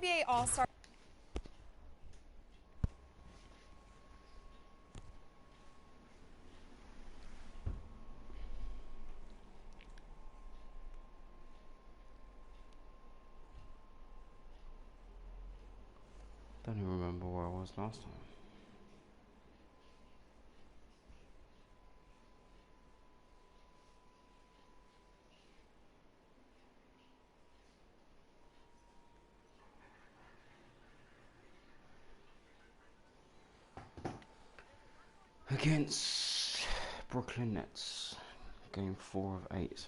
NBA All-Star. Don't even remember where I was last time. Against Brooklyn Nets, game 4 of 8.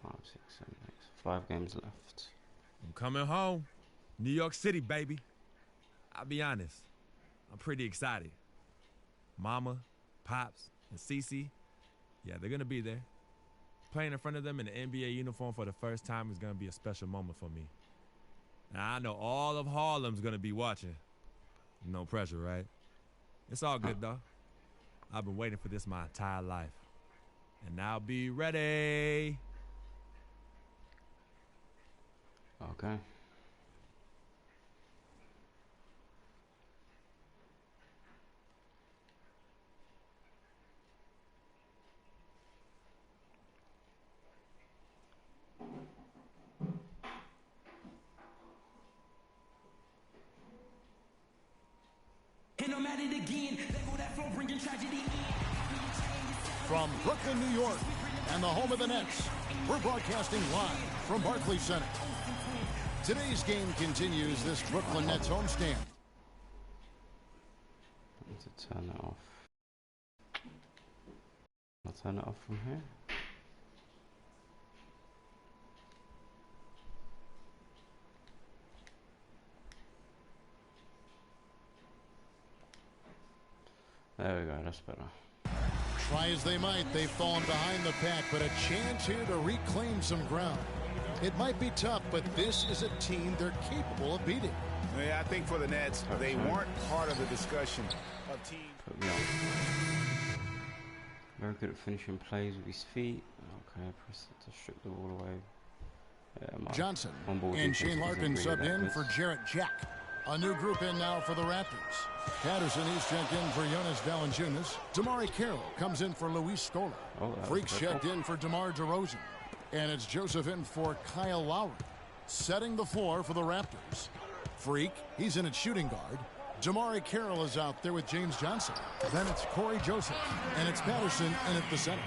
5, 6, 7, 8. 5 games left. I'm coming home. New York City, baby. I'll be honest, I'm pretty excited. Mama, Pops, and Cece, yeah, they're gonna be there. Playing in front of them in the NBA uniform for the first time is gonna be a special moment for me. Now, I know all of Harlem's gonna be watching. No pressure, right? It's all good, though. I've been waiting for this my entire life. And I'll be ready. Okay. From Brooklyn, New York, and the home of the Nets, we're broadcasting live from Barclays Center. Today's game continues this Brooklyn Nets homestand. I need to turn it off. I'll turn it off from here. There we go, that's better. Try as they might, they've fallen behind the pack, but a chance here to reclaim some ground. It might be tough, but this is a team they're capable of beating. Yeah, I think for the Nets, they weren't part of the discussion of team. Put me on. Very good at finishing plays with his feet. Okay, press it to strip the ball away. Yeah, Johnson and Shane Larkin subbed in for Jarrett Jack. A new group in now for the Raptors. Patterson, he's checked in for Jonas Valanciunas. Damari Carroll comes in for Luis Scola. Freak's checked in for DeMar DeRozan. And it's Joseph in for Kyle Lowry. Setting the floor for the Raptors. Freak, he's in at shooting guard. Damari Carroll is out there with James Johnson. Then it's Corey Joseph. And it's Patterson in at the center.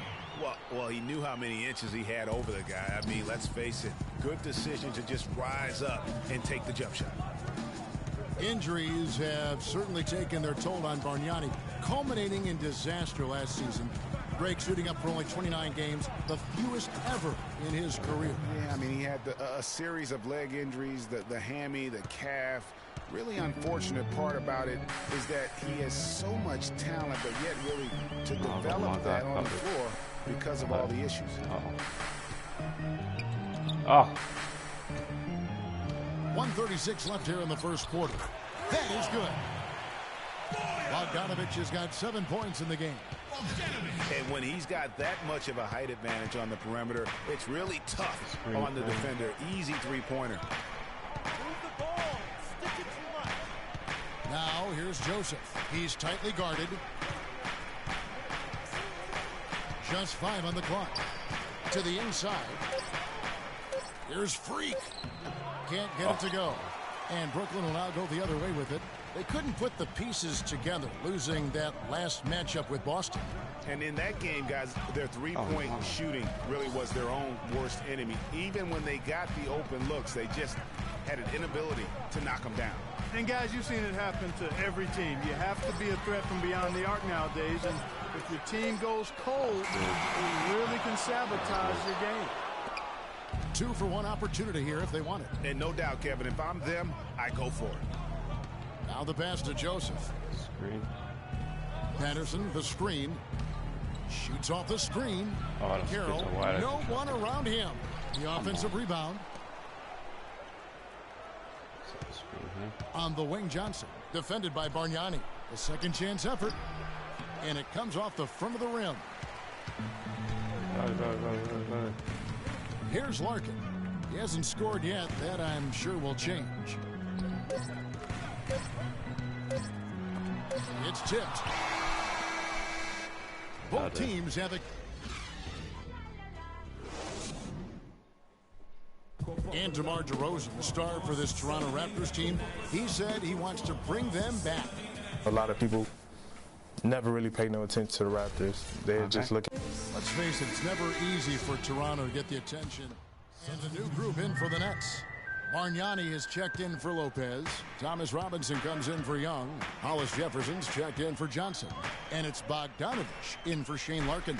Well, he knew how many inches he had over the guy. I mean, let's face it. Good decision to just rise up and take the jump shot. Injuries have certainly taken their toll on Bargnani, culminating in disaster last season. Greg suiting up for only 29 games, the fewest ever in his career. Yeah, I mean, he had a series of leg injuries, the hammy, the calf. Really unfortunate part about it is that he has so much talent, but yet really to develop that on the floor because of all the issues. Oh. 1:36 left here in the first quarter. That is good. Bogdanovich has got 7 points in the game. And when he's got that much of a height advantage on the perimeter, it's really tough on the defender. Easy three-pointer. Now here's Joseph. He's tightly guarded. Just 5 on the clock. To the inside. Here's Freak. Can't get it to go. And Brooklyn will now go the other way with it. They couldn't put the pieces together, losing that last matchup with Boston. And in that game, guys, their three-point shooting really was their own worst enemy. Even when they got the open looks, they just had an inability to knock them down. And, guys, you've seen it happen to every team. You have to be a threat from beyond the arc nowadays. And if your team goes cold, it really can sabotage your game. 2 for 1 opportunity here if they want it. And no doubt, Kevin, if I'm them, I go for it. Now the pass to Joseph. Screen. Patterson, the screen. Shoots off the screen. Carroll, no one around him. The offensive rebound. On the wing, Johnson. Defended by Bargnani. The second chance effort. And it comes off the front of the rim. Here's Larkin. He hasn't scored yet. That, I'm sure, will change. It's tipped. Both teams have the... And DeMar DeRozan, the star for this Toronto Raptors team, he said he wants to bring them back. A lot of people never really pay no attention to the Raptors. They're just looking. Let's face it, it's never easy for Toronto to get the attention. And a new group in for the Nets. Bargnani has checked in for Lopez. Thomas Robinson comes in for Young. Hollis Jefferson's checked in for Johnson. And it's Bogdanovich in for Shane Larkin.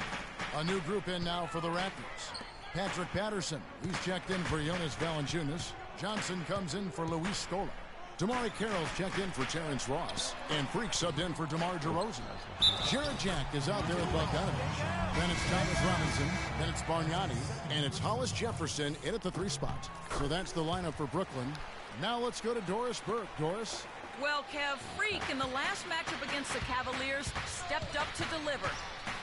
A new group in now for the Raptors. Patrick Patterson, he's checked in for Jonas Valanciunas. Johnson comes in for Luis Scola. Damari Carroll's checked in for Terrence Ross. And Freak subbed in for DeMar DeRozan. Jarrett Jack is out there with Bogdanovich. Then it's Thomas Robinson. Then it's Bargnani. And it's Hollis Jefferson in at the 3 spot. So that's the lineup for Brooklyn. Now let's go to Doris Burke. Doris? Well, Kev, Freak in the last matchup against the Cavaliers stepped up to deliver.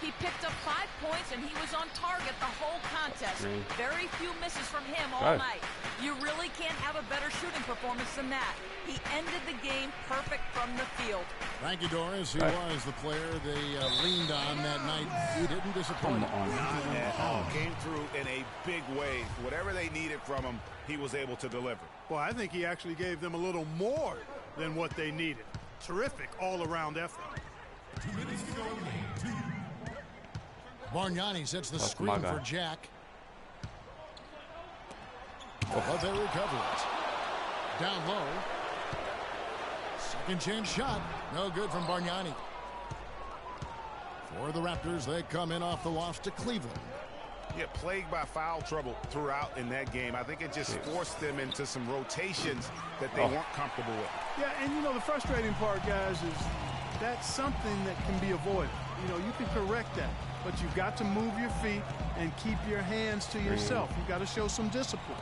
He picked up 5 points, and he was on target the whole contest. Very few misses from him all night. You really can't have a better shooting performance than that. He ended the game perfect from the field. Thank you, Doris. He was the player they leaned on that night. He didn't disappoint. Not at all. Came through in a big way. Whatever they needed from him, he was able to deliver. Well, I think he actually gave them a little more than what they needed. Terrific all-around effort. 2 minutes to go in game 2. Bargnani sets the screen for Jack. But they recover it. Down low. Second chance shot. No good from Bargnani. For the Raptors, they come in off the loss to Cleveland. Yeah, plagued by foul trouble throughout in that game. I think it just forced them into some rotations that they weren't comfortable with. Yeah, and you know, the frustrating part, guys, is that's something that can be avoided. You know, you can correct that, but you've got to move your feet and keep your hands to yourself. You've got to show some discipline.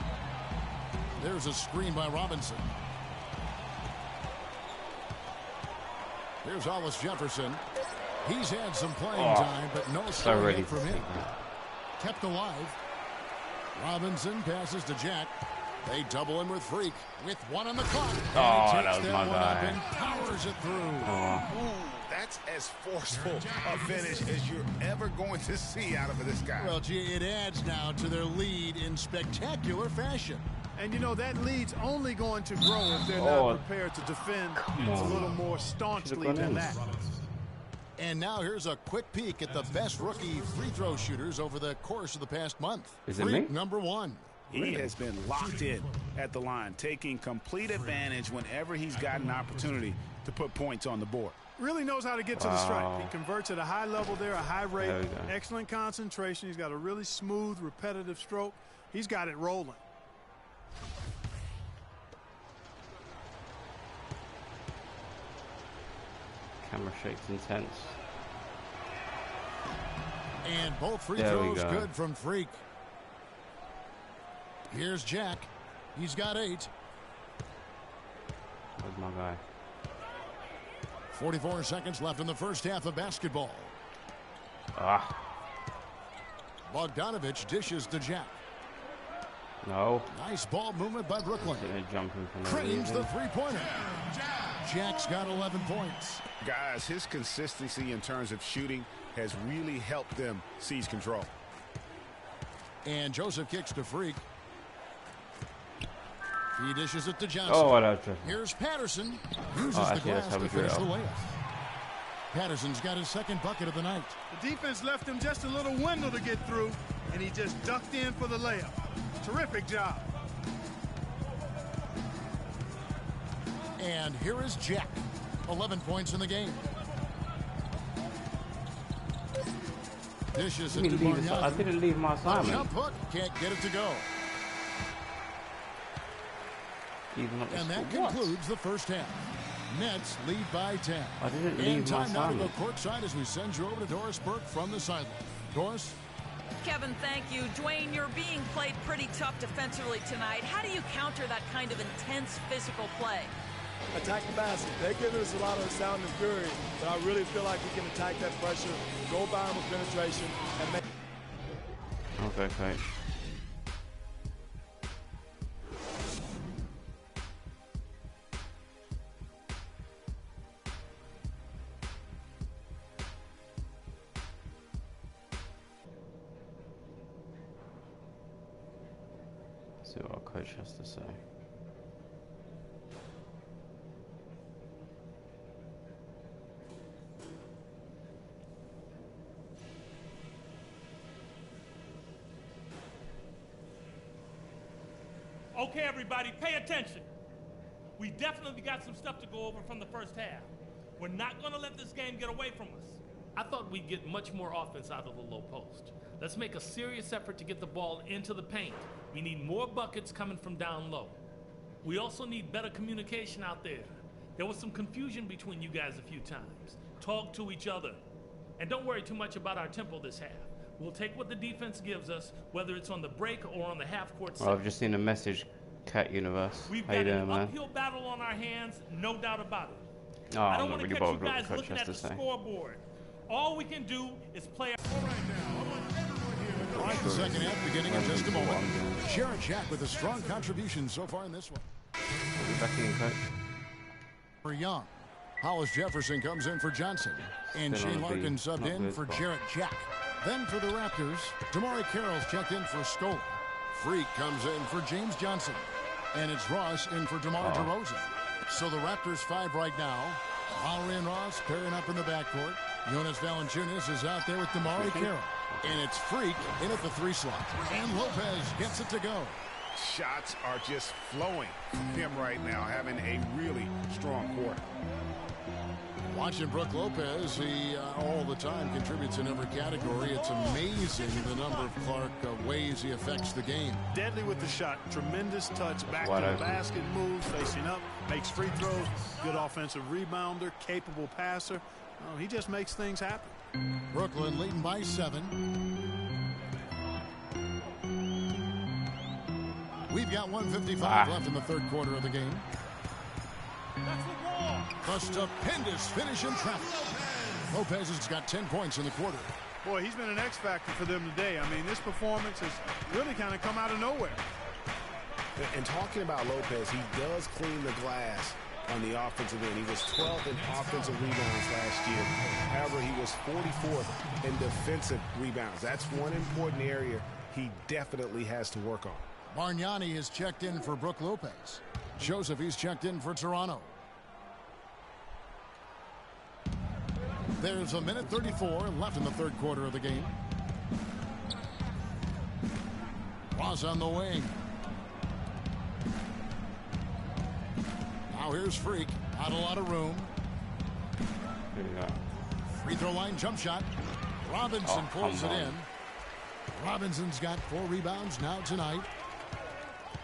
There's a screen by Robinson. Here's Hollis Jefferson. He's had some playing time, but no scoring from him. Kept alive. Robinson passes to Jack. They double him with Freak with 1 on the clock. Oh, that was my guy. And powers it through. Ooh, that's as forceful a finish as you're ever going to see out of this guy. Well, gee, it adds now to their lead in spectacular fashion. And, you know, that lead's only going to grow if they're not prepared to defend a little more staunchly than that. And now here's a quick peek at the best rookie free throw shooters over the course of the past month. Is it me? Number 1. He has been locked in at the line, taking complete advantage whenever he's got an opportunity to put points on the board. Really knows how to get to the strike. He converts at a high level there, a high rate, excellent concentration. He's got a really smooth, repetitive stroke. He's got it rolling. Camera shakes intense. And both free throws good from Freak. Here's Jack. He's got 8. Where's my guy? 44 seconds left in the first half of basketball. Bogdanovich dishes to Jack. No. Nice ball movement by Brooklyn. From Cranes the three-pointer. Jack's got 11 points. Guys, his consistency in terms of shooting has really helped them seize control. And Joseph kicks to Freak. He dishes it to Johnson. Oh, what else? Here's Patterson. Uses the glass to finish the layup. Patterson's got his second bucket of the night. The defense left him just a little window to get through, and he just ducked in for the layup. Terrific job. And here is Jack. 11 points in the game. Dishes it to Bargnani. I didn't leave my assignment. Jump hook. Can't get it to go. And that concludes the first half. Nets lead by 10. I didn't leave my assignment. And time now to go courtside as we send you over to Doris Burke from the sideline. Doris? Kevin, thank you. Dwayne, you're being played pretty tough defensively tonight. How do you counter that kind of intense physical play? Attack the basket. They're giving us a lot of sound and fury, but I really feel like we can attack that pressure, go by them with penetration, and make... Okay, coach. See what our coach has to say. Okay, everybody, pay attention. We definitely got some stuff to go over from the first half. We're not going to let this game get away from us. I thought we'd get much more offense out of the low post. Let's make a serious effort to get the ball into the paint. We need more buckets coming from down low. We also need better communication out there. There was some confusion between you guys a few times. Talk to each other. And don't worry too much about our tempo this half. We'll take what the defense gives us, whether it's on the break or on the half-court set. Well, I've just seen a message, Cat Universe. We've How you got doing, an man? uphill battle on our hands, no doubt about it. Oh, I I'm don't not want to really catch you bothered what guys the coach looking has at to the say. scoreboard. All we can do is play. All right, the second half beginning in just a moment. Jarrett Jack with a strong contribution so far in this one. We'll be back in, coach. For Young. Hollis Jefferson comes in for Johnson. And Still Shane on the Larkin beat. subbed Not in good, for but- Jarrett Jack. Then for the Raptors, Damari Carroll's checked in for Scola. Freak comes in for James Johnson. And it's Ross in for DeMar DeRozan. So the Raptors 5 right now. Lowry and Ross pairing up in the backcourt. Jonas Valanciunas is out there with Damari Carroll. And it's Freak in at the 3 slot. And Lopez gets it to go. Shots are just flowing from him right now, having a really strong quarter. Watching Brook Lopez, he all the time contributes in every category. It's amazing the number of Clark ways he affects the game. Deadly with the shot. Tremendous touch. Back to Wide the open. basket, moves, facing up, makes free throws. Good offensive rebounder, capable passer. Oh, he just makes things happen. Brooklyn leading by 7. We've got 1:55 left in the third quarter of the game. A stupendous finish in traffic. Lopez has got 10 points in the quarter. Boy, he's been an X factor for them today. I mean, this performance has really kind of come out of nowhere. And talking about Lopez, he does clean the glass on the offensive end. He was 12th in offensive rebounds last year. However, he was 44th in defensive rebounds. That's one important area he definitely has to work on. Bargnani has checked in for Brook Lopez. Joseph, he's checked in for Toronto. There's a minute 34 left in the third quarter of the game. Ross on the wing. Now here's Freak. Not a lot of room. Free throw line jump shot. Robinson pulls it in. Robinson's got 4 rebounds now tonight.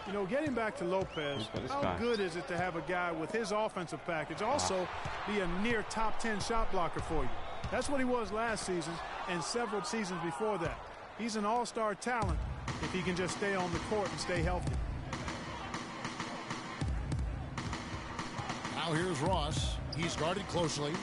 You know, getting back to Lopez, how good is it to have a guy with his offensive package also be a near top 10 shot blocker for you? That's what he was last season and several seasons before that. He's an all-star talent if he can just stay on the court and stay healthy. Now here's Ross. He's guarded closely.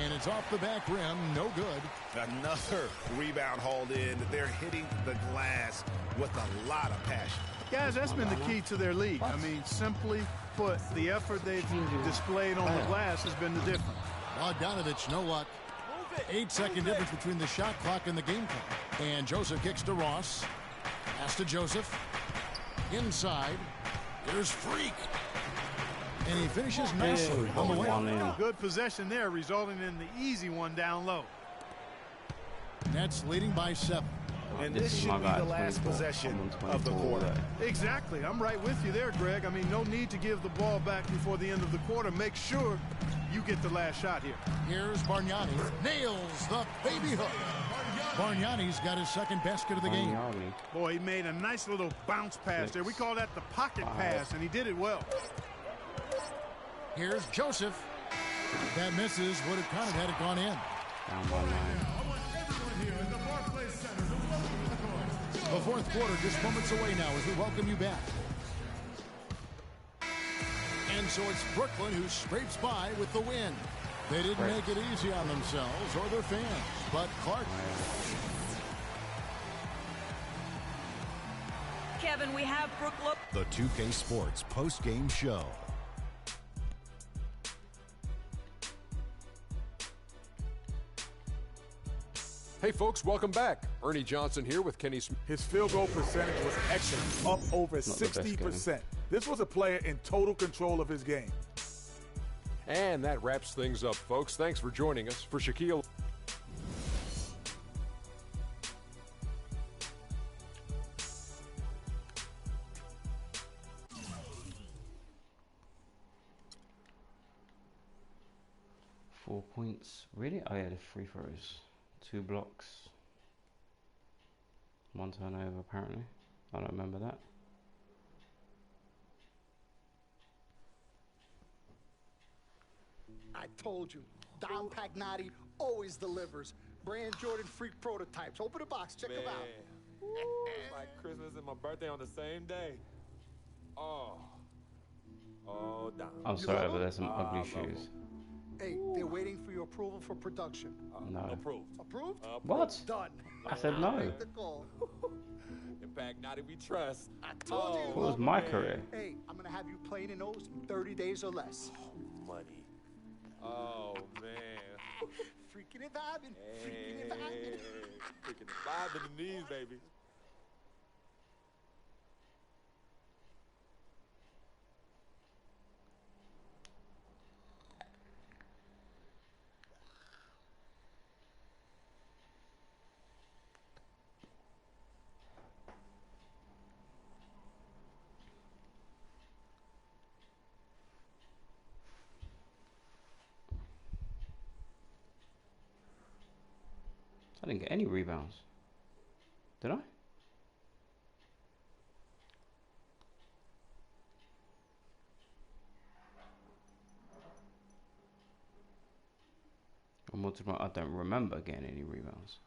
And it's off the back rim. No good. Another rebound hauled in. They're hitting the glass with a lot of passion. Guys, that's been the key to their league. I mean, simply put, the effort they've displayed on the glass has been the difference. Bogdanovich, no luck. 8-second difference between the shot clock and the game clock. And Joseph kicks to Ross. Pass to Joseph. Inside. Here's Freak. And he finishes nicely on the way. Good possession there, resulting in the easy one down low. Nets leading by 7. And this should be the last possession of the quarter. Exactly. I'm right with you there, Greg. I mean, no need to give the ball back before the end of the quarter. Make sure you get the last shot here. Here's Bargnani. Nails the baby hook. Bargnani's got his second basket of the game. Boy, he made a nice little bounce pass there. We call that the pocket pass, and he did it well. Here's Joseph. That misses. Would have kind of had it gone in. The fourth quarter just moments away now as we welcome you back. And so it's Brooklyn who scrapes by with the win. They didn't make it easy on themselves or their fans, but Clark. Kevin, we have Brooklyn. The 2K Sports post-game show. Hey folks, welcome back. Ernie Johnson here with Kenny Smith. His field goal percentage was excellent, up over 60%. This was a player in total control of his game. And that wraps things up, folks. Thanks for joining us. For Shaquille. Four points. Really? Oh yeah, the free throws. 2 blocks. 1 turnover apparently. I don't remember that. I told you, Dom Pagnotti always delivers. Brand Jordan freak prototypes. Open the box, check them out. It's like Christmas and my birthday on the same day. Oh, Dom. I'm sorry, but there's some ugly shoes. Hey, they're waiting for your approval for production. No. Approved. Approved? What? Done. I said no. Make the call. In fact, now that we trust. I told you. What was my career? Hey, I'm going to have you playing in those in 30 days or less. Money. Oh, man. Freaking and vibing. Freaking and vibing. Freaking and vibing in these, baby. I didn't get any rebounds. Did I? I don't remember getting any rebounds.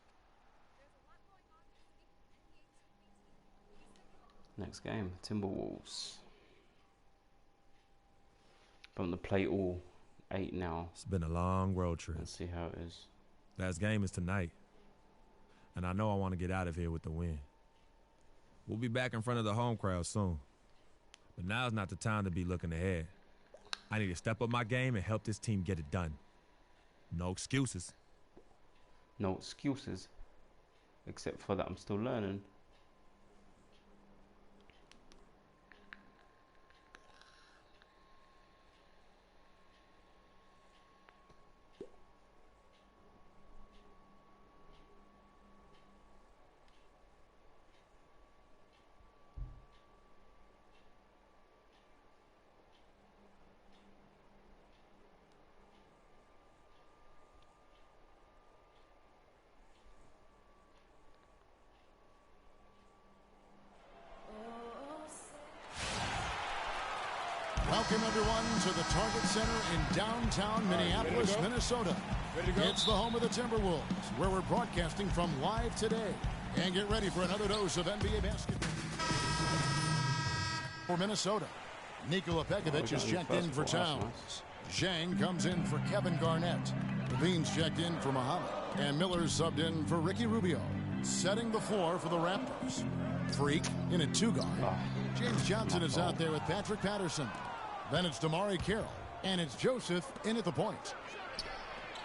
Next game, Timberwolves. From the play all 8 now. It's been a long road trip. Let's see how it is. Last game is tonight. And I know I want to get out of here with the win. We'll be back in front of the home crowd soon. But now's not the time to be looking ahead. I need to step up my game and help this team get it done. No excuses. No excuses. Except for that I'm still learning. Welcome, everyone, to the Target Center in downtown Minneapolis, Minnesota. It's the home of the Timberwolves, where we're broadcasting from live today. And get ready for another dose of NBA basketball. For Minnesota, Nikola Pekovic is checked in for Towns. Zhang comes in for Kevin Garnett. Levine's checked in for Muhammad. And Miller's subbed in for Ricky Rubio. Setting the floor for the Raptors. Freak in a 2-guard. James Johnson is out there with Patrick Patterson. Then it's Damari Carroll, and it's Joseph in at the point.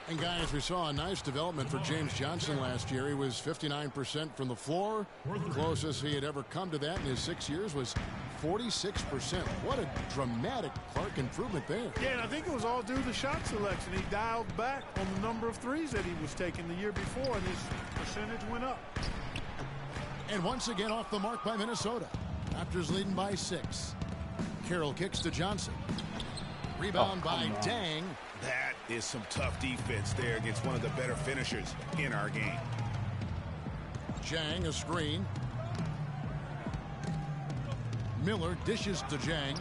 And guys, we saw a nice development for James Johnson last year. He was 59% from the floor. The closest he had ever come to that in his 6 years was 46%. What a dramatic Clark improvement there. Yeah, and I think it was all due to shot selection. He dialed back on the number of threes that he was taking the year before, and his percentage went up. And once again off the mark by Minnesota. Raptors leading by 6. Carroll kicks to Johnson. Rebound by Dang. That is some tough defense there against one of the better finishers in our game. Zhang a screen. Miller dishes to Zhang.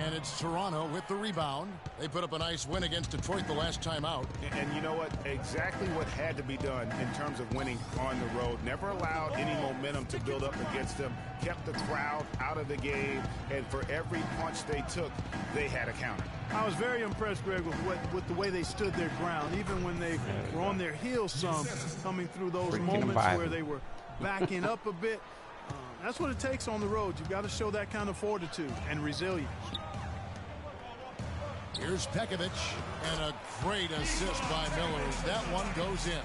And it's Toronto with the rebound. They put up a nice win against Detroit the last time out. And you know what? Exactly what had to be done in terms of winning on the road. Never allowed any momentum to build up against them. Kept the crowd out of the game. And for every punch they took, they had a counter. I was very impressed, Greg, with the way they stood their ground, even when they were on their heels some, coming through those moments where they were backing up a bit. That's what it takes on the road. You've got to show that kind of fortitude and resilience. Here's Pekovic, and a great assist by Miller. That one goes in.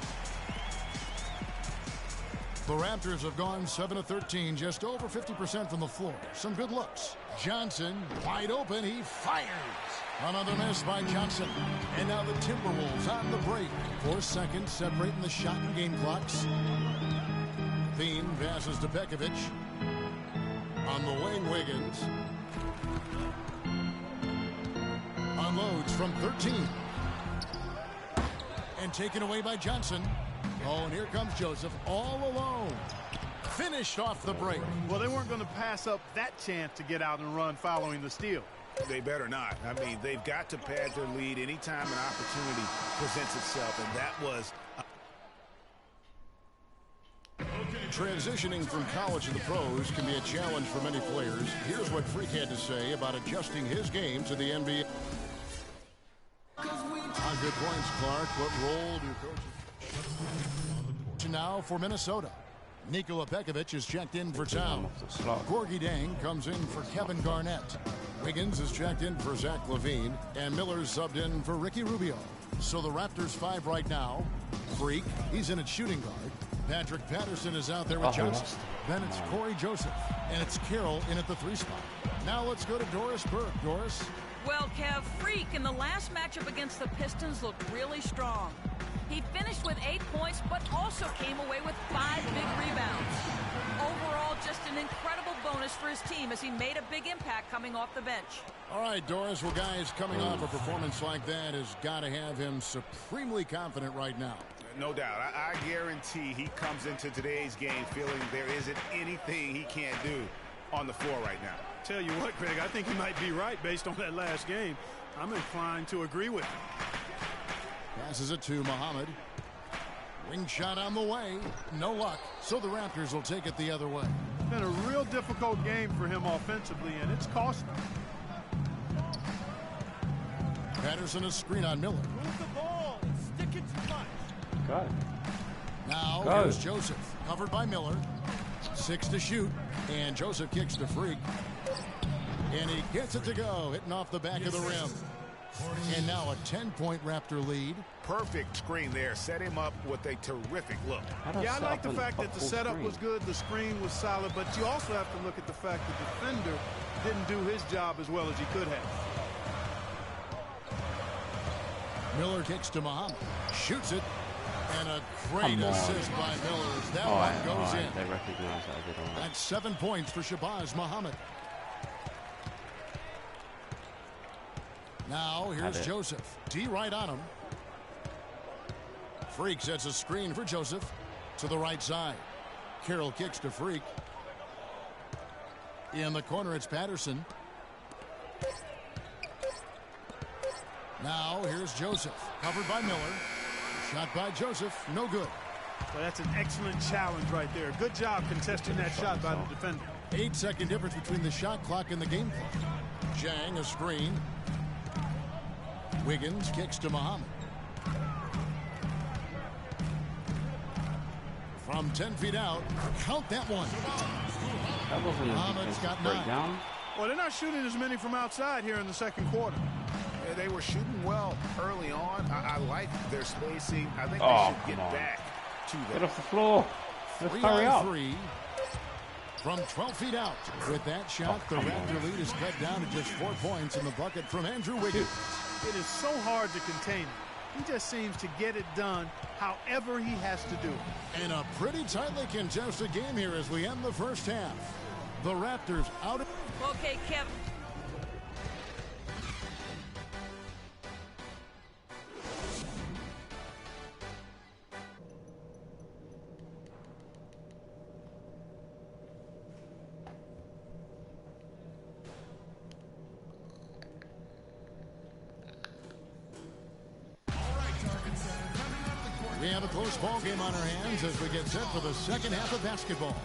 The Raptors have gone 7 of 13, just over 50% from the floor. Some good looks. Johnson, wide open, he fires. Another miss by Johnson. And now the Timberwolves on the break. 4 seconds separating the shot and game clocks. Thien passes to Pekovic. On the wing, Wiggins. Unloads from 13. And taken away by Johnson. Oh, and here comes Joseph all alone. Finished off the break. Well, they weren't going to pass up that chance to get out and run following the steal. They better not. I mean, they've got to pad their lead anytime an opportunity presents itself, and that was... Transitioning from college to the pros can be a challenge for many players. Here's what Freak had to say about adjusting his game to the NBA. On good points, Clark. What role do coaches... Now for Minnesota. Nikola Pekovic is checked in for Towns. Gorgie Dang comes in for Kevin Garnett. Wiggins is checked in for Zach LaVine. And Miller's subbed in for Ricky Rubio. So the Raptors 5 right now. Freak, he's in at shooting guard. Patrick Patterson is out there with Johnson. Then it's Corey Joseph. And it's Carroll in at the 3 spot. Now let's go to Doris Burke. Doris? Well, Kev, Freak in the last matchup against the Pistons looked really strong. He finished with 8 points, but also came away with 5 big rebounds. Overall, just an incredible bonus for his team as he made a big impact coming off the bench. All right, Doris. Well, guys, coming off a performance like that has got to have him supremely confident right now. No doubt. I guarantee he comes into today's game feeling there isn't anything he can't do on the floor right now. Tell you what, Greg, I think he might be right based on that last game. I'm inclined to agree with him. Passes it to Muhammad. Ring shot on the way. No luck. So the Raptors will take it the other way. Been a real difficult game for him offensively, and it's cost him. Patterson a screen on Miller. Move the ball and stick it to Mike. Go. Now here's Joseph. Covered by Miller. 6 to shoot. And Joseph kicks to Freak. And he gets it to go. Hitting off the back of the rim. And now a 10-point Raptor lead. Perfect screen there. Set him up with a terrific look. Yeah, I like the fact that the setup was good, the screen was solid, but you also have to look at the fact the defender didn't do his job as well as he could have. Miller kicks to Muhammad. Shoots it. And a great assist by Miller. That one goes in. They recognize that I did all that. That's 7 points for Shabazz Muhammad. Now here's Joseph. D right on him. Freak sets a screen for Joseph to the right side. Carroll kicks to Freak. In the corner, it's Patterson. Now here's Joseph. Covered by Miller. Shot by Joseph. No good. Well, that's an excellent challenge right there. Good job contesting that shot by the defender. 8-second difference between the shot clock and the game clock. Jang a screen. Wiggins kicks to Muhammad. From 10 feet out, count that one. That wasn't Muhammad's got 9. Well, they're not shooting as many from outside here in the second quarter. Yeah, they were shooting well early on. I like their spacing. I think they should get back to that. Get off the floor. Let's hurry up. 3 from 12 feet out. With that shot, the Raptor lead is cut down to just 4 points in the bucket from Andrew Wiggins. It is so hard to contain him. He just seems to get it done however he has to do it. And a pretty tightly contested game here as we end the first half. The Raptors out. Okay, Kevin. We have a close ball game on our hands as we get set for the second half of basketball.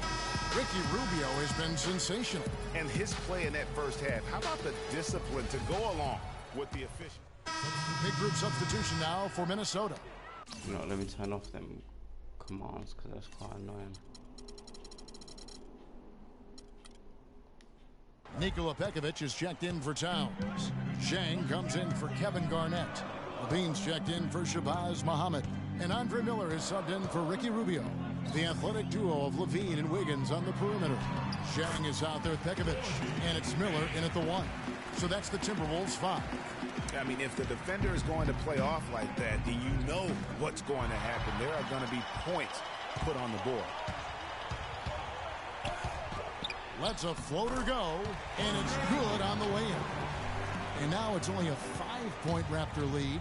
Ricky Rubio has been sensational. And his play in that first half, how about the discipline to go along with the official? Big group substitution now for Minnesota. No, let me turn off them commands because that's quite annoying. Nikola Pekovic is checked in for Towns. Zhang comes in for Kevin Garnett. LaVine's checked in for Shabazz Muhammad. And Andre Miller is subbed in for Ricky Rubio. The athletic duo of Levine and Wiggins on the perimeter. Zhang is out there with Pekovic, and it's Miller in at the 1. So that's the Timberwolves 5. I mean, if the defender is going to play off like that, then you know what's going to happen. There are going to be points put on the board. Lets a floater go, and it's good on the way in. And now it's only a 5-point Raptor lead.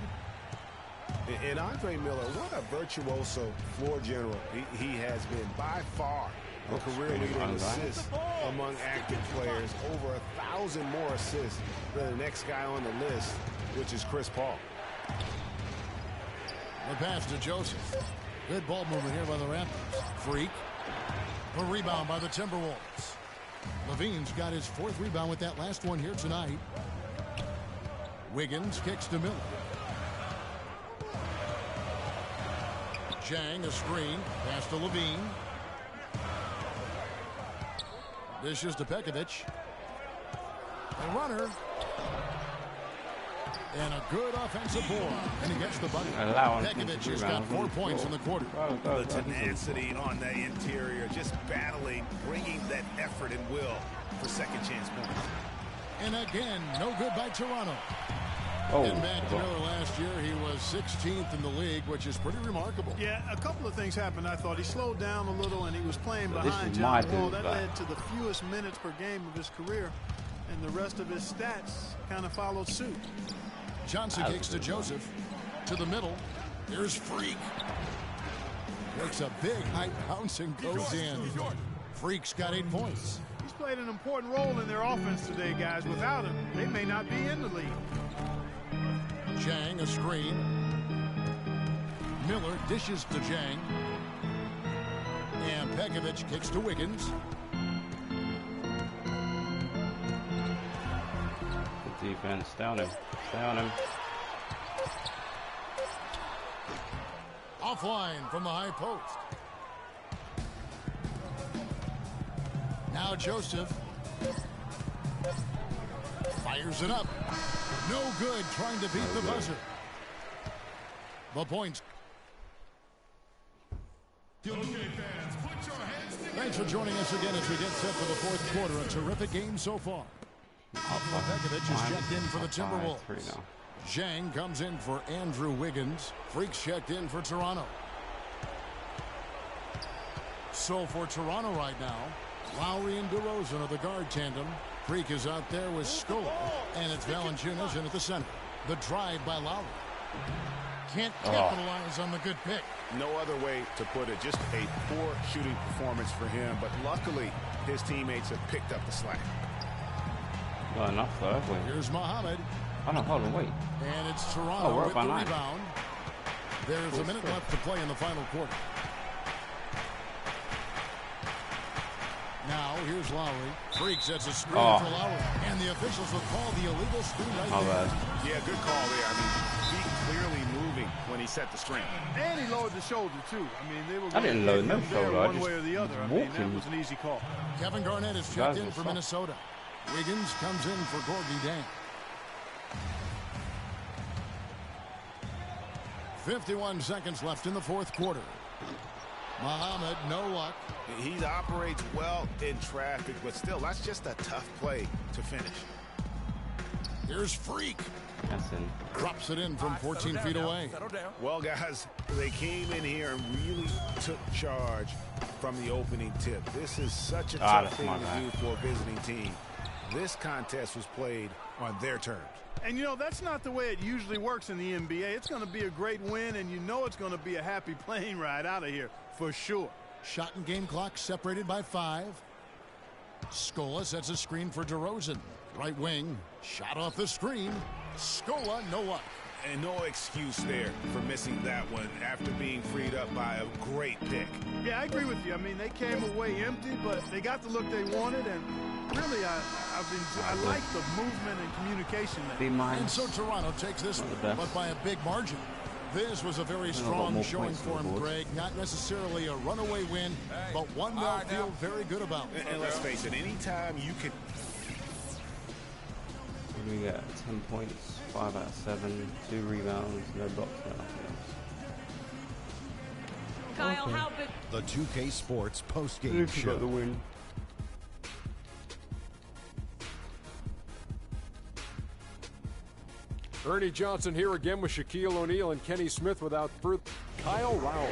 And Andre Miller, what a virtuoso floor general he has been. By far the career leader in assists among active players. Over 1,000 more assists than the next guy on the list, which is Chris Paul. The pass to Joseph. Good ball movement here by the Raptors. Freak. A rebound by the Timberwolves. Levine's got his 4th rebound with that last one here tonight. Wiggins kicks to Miller. Zhang, a screen. Pass to Levine. Dishes to Pekovic. A runner. And a good offensive board. And he gets the bucket. Pekovic has got 4 points in the quarter. The tenacity on the interior. Just battling, bringing that effort and will for second chance points. And again, no good by Toronto. Oh, and back to Miller last year, he was 16th in the league, which is pretty remarkable. Yeah, a couple of things happened. I thought he slowed down a little, and he was playing behind John Wall. That led to the fewest minutes per game of his career, and the rest of his stats kind of followed suit. Johnson kicks to Joseph. To the middle. Here's Freak. Makes a big high bounce and goes in. Freak's got 8 points. He's played an important role in their offense today, guys. Without him, they may not be in the league. Zhang, a screen. Miller dishes to Zhang. And Pekovic kicks to Wiggins. Good defense. Down him. Down him. Offline from the high post. Now Joseph. Fires it up. No good, trying to beat the buzzer. The points. Thanks for joining us again as we get set for the 4th quarter. A terrific game so far. Pekovic is checked in for the Timberwolves. Zhang comes in for Andrew Wiggins. Freak's checked in for Toronto. So for Toronto right now, Lowry and DeRozan are the guard tandem. Freak is out there with Scola, and it's Valanciunas in at the center. The drive by Lowry. Can't capitalize on the good pick. No other way to put it. Just a poor shooting performance for him, but luckily his teammates have picked up the slack. Well, enough though, have we? Here's Muhammad. Oh no, hold on, wait. And it's Toronto with the rebound. There's a minute left to play in the final quarter. Now, here's Lowry. Freak sets a screen for Lowry. And the officials will call the illegal screen right there. Yeah, good call there. I mean, feet clearly moving when he set the screen. And he lowered the shoulder, too. I mean, they were I didn't lower no shoulder. One way or the other. I mean, that was an easy call. Kevin Garnett is checked in for Minnesota. Wiggins comes in for Gorgie Dang. 51 seconds left in the 4th quarter. Muhammad, no luck. He operates well in traffic, but still, that's just a tough play to finish. Here's Freak. That's in. Drops it in from 14 feet away. Well, guys, they came in here and really took charge from the opening tip. This is such a tough thing to do for a visiting team. This contest was played on their terms. And, you know, that's not the way it usually works in the NBA. It's going to be a great win, and you know it's going to be a happy plane ride out of here, for sure. Shot and game clock separated by 5. Scola sets a screen for DeRozan. Right wing, shot off the screen. Scola, no luck. And no excuse there for missing that one after being freed up by a great pick. Yeah, I agree with you. I mean, they came away empty, but they got the look they wanted, and really, I like the movement and communication there. And so Toronto takes this one, but by a big margin. This was a very strong showing for him, Greg. Not necessarily a runaway win, but one they'll feel very good about. And let's face it, anytime you can... We got 10 points, 5 out of 7, 2 rebounds, no blocks, no nothing Kyle, how big... The 2K Sports post-game show. The win. Ernie Johnson here again with Shaquille O'Neal and Kenny Smith without further. Kyle Lowry.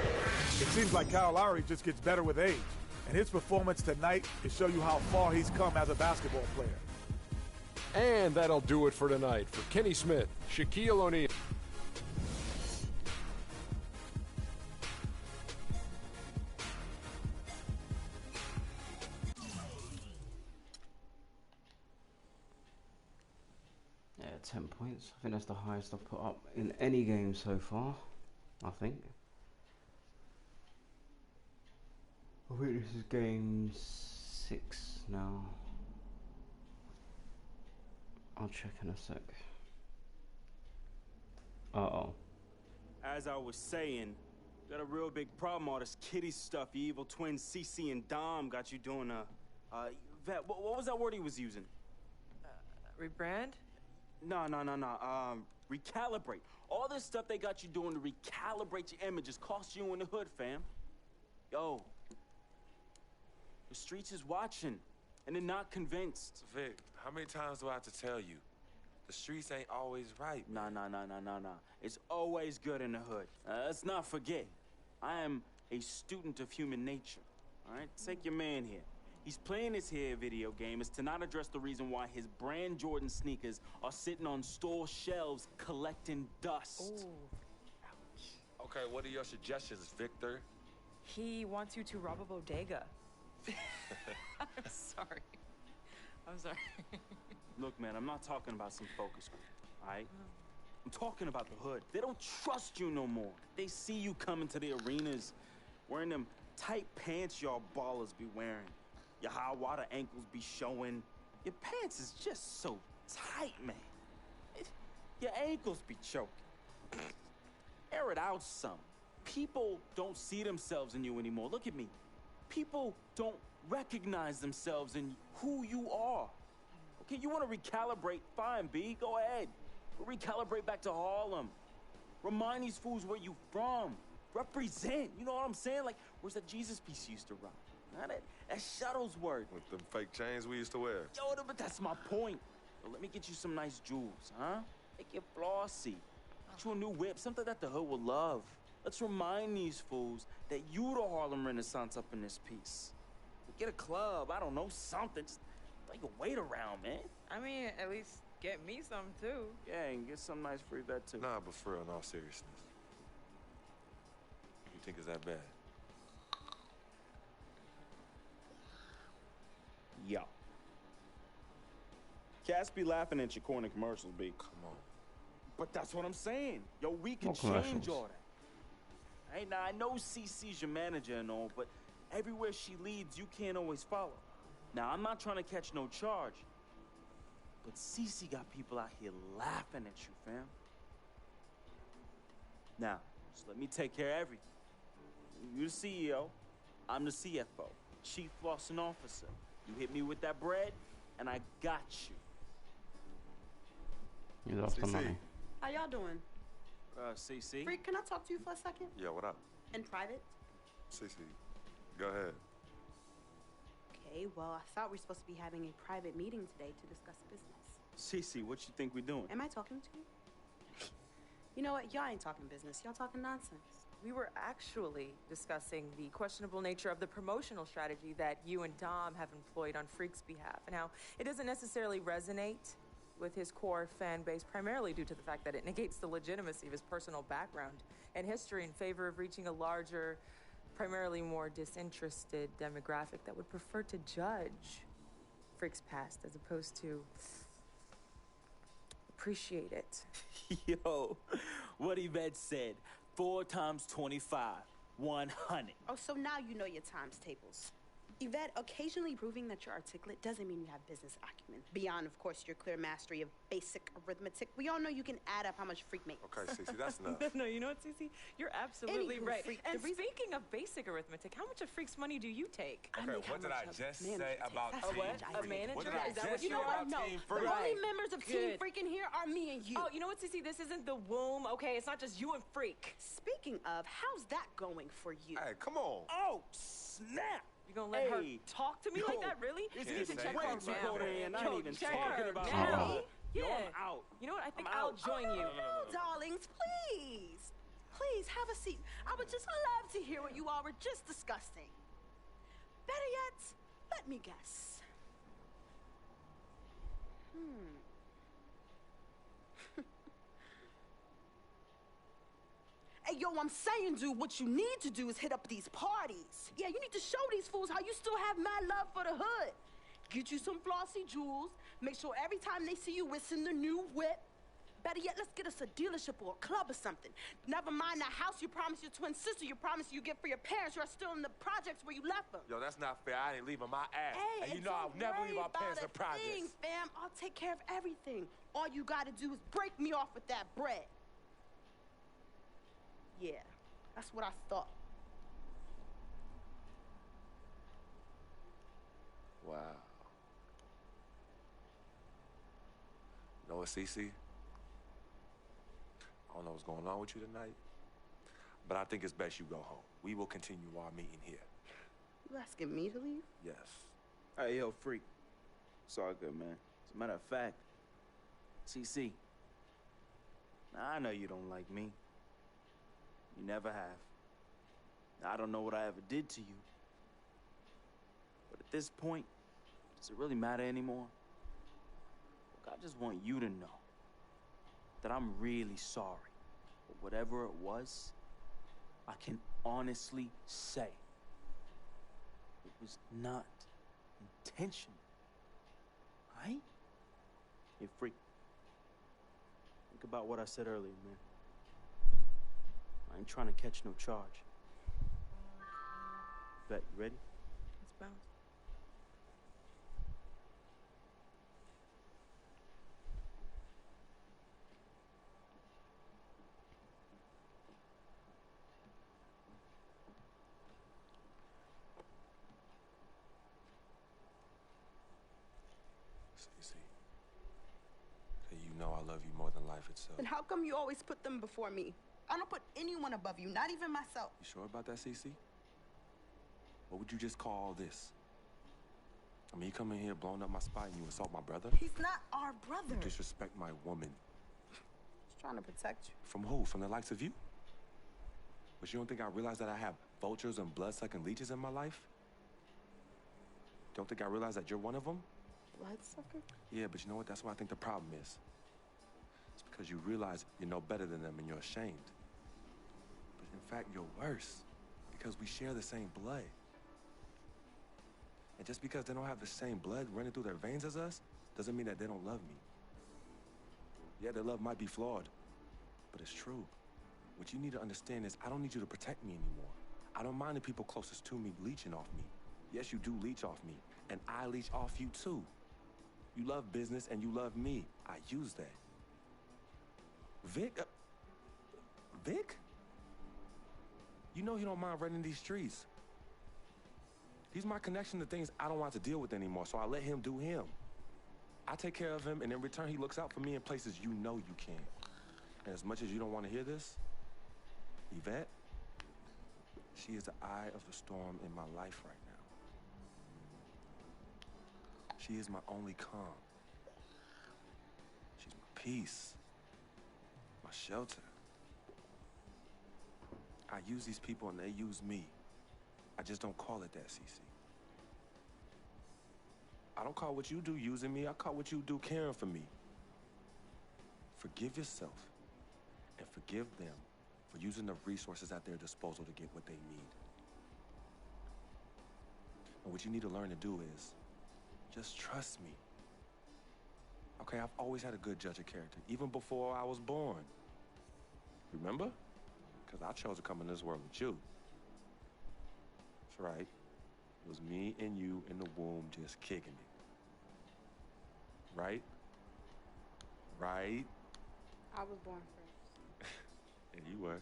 It seems like Kyle Lowry just gets better with age. And his performance tonight will show you how far he's come as a basketball player. And that'll do it for tonight. For Kenny Smith, Shaquille O'Neal. Yeah, 10 points. I think that's the highest I've put up in any game so far. I think this is game 6 now. I'll check in a sec. Uh-oh. As I was saying, got a real big problem, all this kitty stuff. Your evil twins, CC and Dom, got you doing Vet, what was that word he was using? Rebrand? No. Recalibrate. All this stuff they got you doing to recalibrate your images cost you in the hood, fam. Yo. The streets is watching, and they're not convinced. Vic, how many times do I have to tell you? The streets ain't always right. Nah. It's always good in the hood. Let's not forget, I am a student of human nature. All right? Take your man here. He's playing this here video game is to not address the reason why his brand Jordan sneakers are sitting on store shelves collecting dust. Ooh. Okay, what are your suggestions, Victor? He wants you to rob a bodega. I'm sorry. Look, man, I'm not talking about some focus group, all right? I'm talking about the hood. They don't trust you no more. They see you coming to the arenas wearing them tight pants y'all ballers be wearing. Your high water ankles be showing. Your pants is just so tight, man. Your ankles be choking. Air it out some. People don't see themselves in you anymore. Look at me. People don't recognize themselves in who you are. Okay, you want to recalibrate? Fine, B, go ahead. We'll recalibrate back to Harlem. Remind these fools where you from. Represent, you know what I'm saying? Like, where's that Jesus piece you used to rock? That Shuttlesworth. With the fake chains we used to wear. Yo, but that's my point. So let me get you some nice jewels, huh? Make it flossy. Get you a new whip, something that the hood will love. Let's remind these fools that you the Harlem Renaissance up in this piece. Get a club, I don't know, something. Just throw your weight around, man. I mean, at least get me some, too. Yeah, and get some nice free vet, too. Nah, but for real, in all seriousness. You think it's that bad? Yo. Cats be laughing at your corny commercials, B. Come on. But that's what I'm saying. Yo, we can change all that. Hey, now, I know CC's your manager and all, but everywhere she leads, you can't always follow. Now, I'm not trying to catch no charge, but CC got people out here laughing at you, fam. Now, just let me take care of everything. You're the CEO, I'm the CFO, Chief Flossing Officer. You hit me with that bread, and I got you. You lost the money. How y'all doing? CC? Freak, can I talk to you for a second? Yeah, what up? In private? CC, go ahead. Okay, well, I thought we were supposed to be having a private meeting today to discuss business. CC, what you think we're doing? Am I talking to you? You know what? Y'all ain't talking business. Y'all talking nonsense. We were actually discussing the questionable nature of the promotional strategy that you and Dom have employed on Freak's behalf, and how it doesn't necessarily resonate with his core fan base, primarily due to the fact that it negates the legitimacy of his personal background and history in favor of reaching a larger, primarily more disinterested demographic that would prefer to judge Freak's past as opposed to appreciate it. Yo, what Yvette said, 4 times 25, 100. Oh, so now you know your times tables. Yvette, occasionally proving that you're articulate doesn't mean you have business acumen. Beyond, of course, your clear mastery of basic arithmetic. We all know you can add up how much Freak makes. Okay, Cece, that's enough. No, you know what, Cece? You're absolutely Anywho, right. Freak, And speaking of basic arithmetic, how much of Freak's money do you take? Okay, what did I just say about Team A manager? What did I Is that what just you say know about what? No. Team The Freak? only members of Team Good. Freak in here are me and you. Oh, you know what, Cece? This isn't the womb, okay? It's not just you and Freak. Speaking of, how's that going for you? Hey, come on. Oh, snap! You gonna let her talk to me like that, really? This You need is to check way her too now. cold in here, and I ain't even check talking her about now. me. Yeah. Yo, I'm out. You know what? I think I'm I'll out. join you. No, darlings, please. Please, have a seat. I would just love to hear what you all were just discussing. Better yet, let me guess. Hey, yo, I'm saying, dude, what you need to do is hit up these parties. Yeah, you need to show these fools how you still have mad love for the hood. Get you some flossy jewels. Make sure every time they see you, it's in the new whip. Better yet, let's get us a dealership or a club or something. Never mind that house you promised your twin sister you promised you get for your parents who are still in the projects where you left them. Yo, that's not fair. I ain't leaving my ass. Hey, and you know I'll never leave my parents in thing, projects. fam. I'll take care of everything. All you gotta do is break me off with that bread. Yeah, that's what I thought. Wow. You know what, Cece? I don't know what's going on with you tonight, but I think it's best you go home. We will continue our meeting here. You asking me to leave? Yes. Hey, yo, Freak. It's all good, man. As a matter of fact, CC, I know you don't like me. You never have. I don't know what I ever did to you. But at this point, does it really matter anymore? Look, I just want you to know that I'm really sorry. But whatever it was, I can honestly say it was not intentional. Right? Hey, Freak. Think about what I said earlier, man. I ain't trying to catch no charge. Bet, you ready? Let's bounce. Cece, you know I love you more than life itself. And how come you always put them before me? I don't put anyone above you, not even myself. You sure about that, Cece? What would you just call all this? I mean, you come in here blowing up my spot and you insult my brother? He's not our brother. You disrespect my woman. He's trying to protect you. From who? From the likes of you? But you don't think I realize that I have vultures and blood-sucking leeches in my life? Don't think I realize that you're one of them? Bloodsucker? Yeah, but you know what? That's what I think the problem is. It's because you realize you're no better than them and you're ashamed. But in fact, you're worse because we share the same blood. And just because they don't have the same blood running through their veins as us, doesn't mean that they don't love me. Yeah, their love might be flawed, but it's true. What you need to understand is I don't need you to protect me anymore. I don't mind the people closest to me leeching off me. Yes, you do leech off me, and I leech off you too. You love business and you love me. I use that. Vic? Vic? You know he don't mind running these streets. He's my connection to things I don't want to deal with anymore, so I let him do him. I take care of him, and in return, he looks out for me in places you know you can't. And as much as you don't want to hear this, Yvette, she is the eye of the storm in my life right now. She is my only calm. She's my peace, my shelter. I use these people and they use me. I just don't call it that, Cece. I don't call what you do using me. I call what you do caring for me. Forgive yourself and forgive them for using the resources at their disposal to get what they need. And what you need to learn to do is just trust me. Okay, I've always had a good judge of character, even before I was born. Remember? Because I chose to come in this world with you. That's right. It was me and you in the womb just kicking it. Right? Right? I was born first. And you were.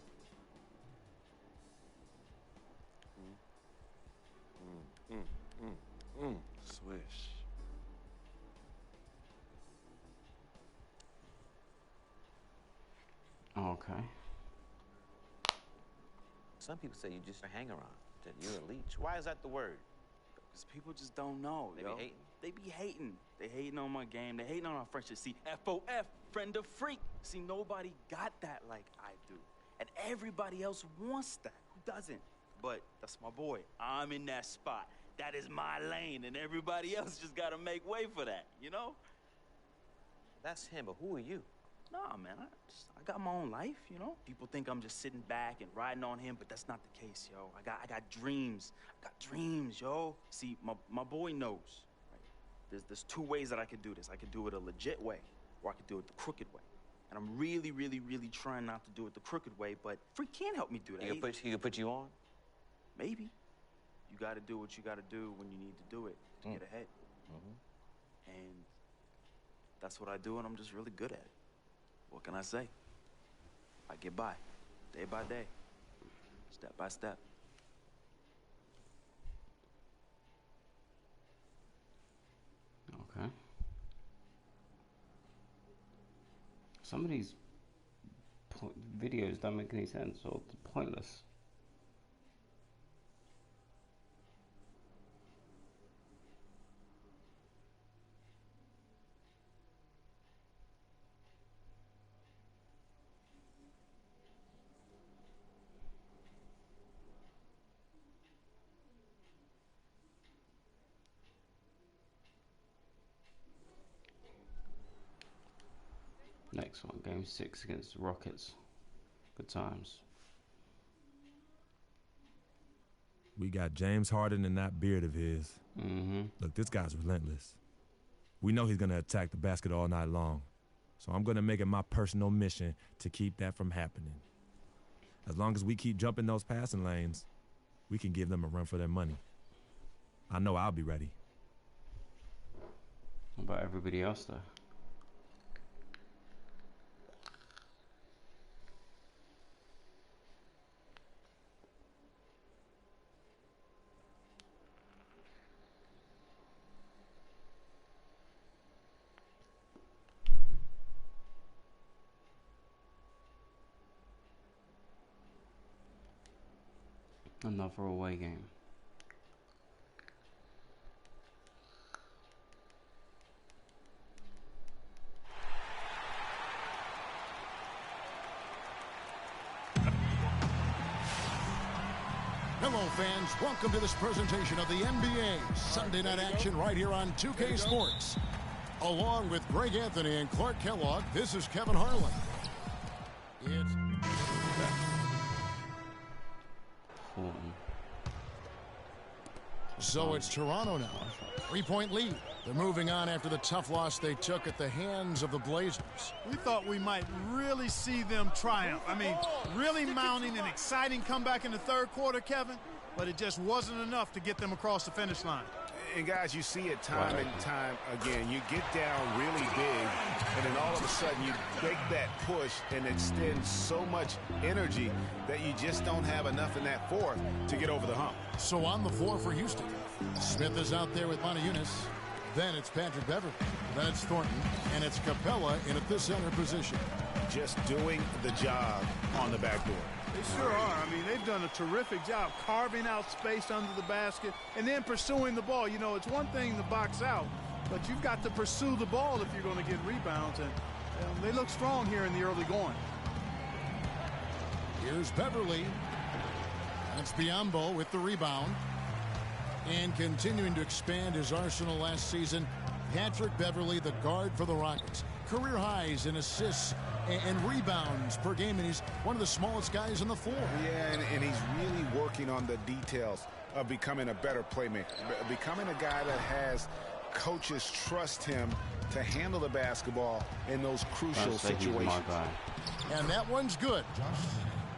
Swish. Okay. Some people say you just a hanger-on, that you're a leech. Why is that the word? Because people just don't know, They yo. be hating. They be hating. They hating on my game. They hating on our friendship. See, FOF, friend of freak. See, nobody got that like I do. And everybody else wants that. Who doesn't? But that's my boy. I'm in that spot. That is my lane, and everybody else just gotta make way for that, you know? That's him, but who are you? Nah, man, I got my own life, you know? People think I'm just sitting back and riding on him, but that's not the case, yo. I got dreams. I got dreams, yo. See, my boy knows, right? There's two ways that I could do this. I could do it a legit way, or I could do it the crooked way. And I'm really, really, really trying not to do it the crooked way, but Freak can't help me do that. He can put you on? Maybe. You gotta do what you gotta do when you need to do it to get ahead. And that's what I do, and I'm just really good at it. What can I say? I get by, day by day, step by step. Okay. Some of these videos don't make any sense or they're pointless. Next one, game 6 against the Rockets. Good times. We got James Harden and that beard of his. Look, this guy's relentless. We know he's going to attack the basket all night long. So I'm going to make it my personal mission to keep that from happening. As long as we keep jumping those passing lanes, we can give them a run for their money. I know I'll be ready. What about everybody else, though? Another away game. Hello, fans. Welcome to this presentation of the NBA Sunday Night Action right here on 2K Sports. Along with Greg Anthony and Clark Kellogg, this is Kevin Harlan. So it's Toronto now. 3-point lead. They're moving on after the tough loss they took at the hands of the Blazers. We thought we might really see them triumph. I mean, really mounting an exciting comeback in the third quarter, Kevin, but it just wasn't enough to get them across the finish line. And guys, you see it time and time again. You get down really big, and then all of a sudden you make that push and extend so much energy that you just don't have enough in that fourth to get over the hump. So on the floor for Houston, Smith is out there with Montezumas. Then it's Patrick Beverley. Then it's Thornton. And it's Capella in at the center position. Just doing the job on the backdoor. They sure are. I mean, they've done a terrific job carving out space under the basket and then pursuing the ball. You know, it's one thing to box out, but you've got to pursue the ball if you're going to get rebounds. And they look strong here in the early going. Here's Beverley. That's Biyombo with the rebound. And continuing to expand his arsenal last season, Patrick Beverley, the guard for the Rockets. Career highs in assists and rebounds per game, and he's one of the smallest guys on the floor. Yeah, and he's really working on the details of becoming a better playmaker, becoming a guy that has coaches trust him to handle the basketball in those crucial situations. And that one's good.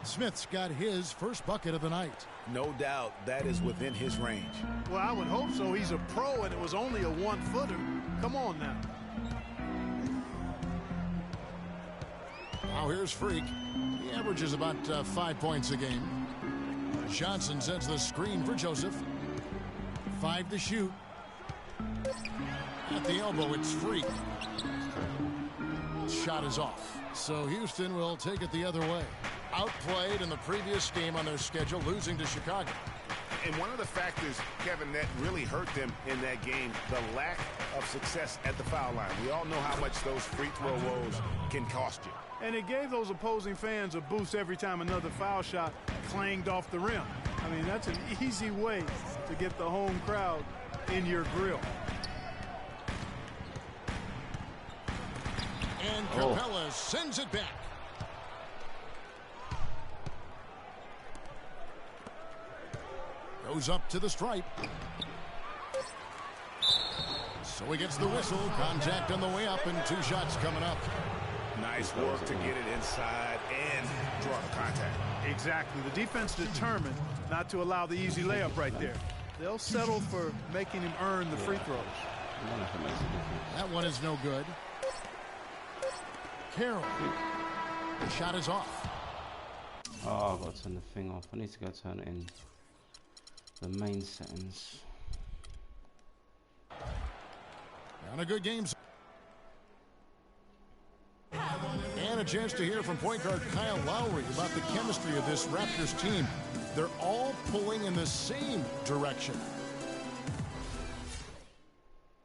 Smith's got his first bucket of the night. No doubt that is within his range. Well, I would hope so. He's a pro, and it was only a one-footer. Come on now. Now here's Freak. He averages about 5 points a game. Johnson sets the screen for Joseph. 5 to shoot. At the elbow, it's Freak. Shot is off. So Houston will take it the other way. Outplayed in the previous game on their schedule, losing to Chicago. And one of the factors, Kevin, that really hurt them in that game, the lack of success at the foul line. We all know how much those free throw woes can cost you. And it gave those opposing fans a boost every time another foul shot clanged off the rim. I mean, that's an easy way to get the home crowd in your grill. And Capella sends it back. Goes up to the stripe. So he gets the whistle. Contact on the way up, and 2 shots coming up. Nice work to get it inside and draw the contact. Exactly. The defense determined not to allow the easy layup right there. They'll settle for making him earn the free throws. That one is no good. Carroll. The shot is off. Oh, I've got to turn the thing off. I need to go turn it in the main settings. And a good game. And a chance to hear from point guard Kyle Lowry about the chemistry of this Raptors team. They're all pulling in the same direction.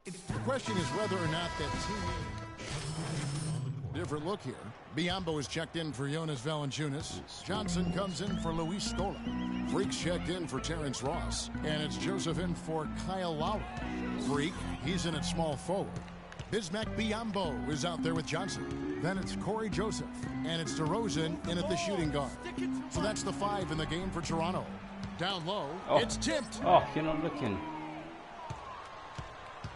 The question is whether or not that team... Different look here. Biombo is checked in for Jonas Valanciunas. Johnson comes in for Luis Scola. Freak's checked in for Terrence Ross. And it's Joseph in for Kyle Lowry. Freak, he's in at small forward. Bismack Biyombo is out there with Johnson. Then it's Corey Joseph. And it's DeRozan in at the shooting guard. So that's the 5 in the game for Toronto. Down low, it's tipped. Oh, you're not looking.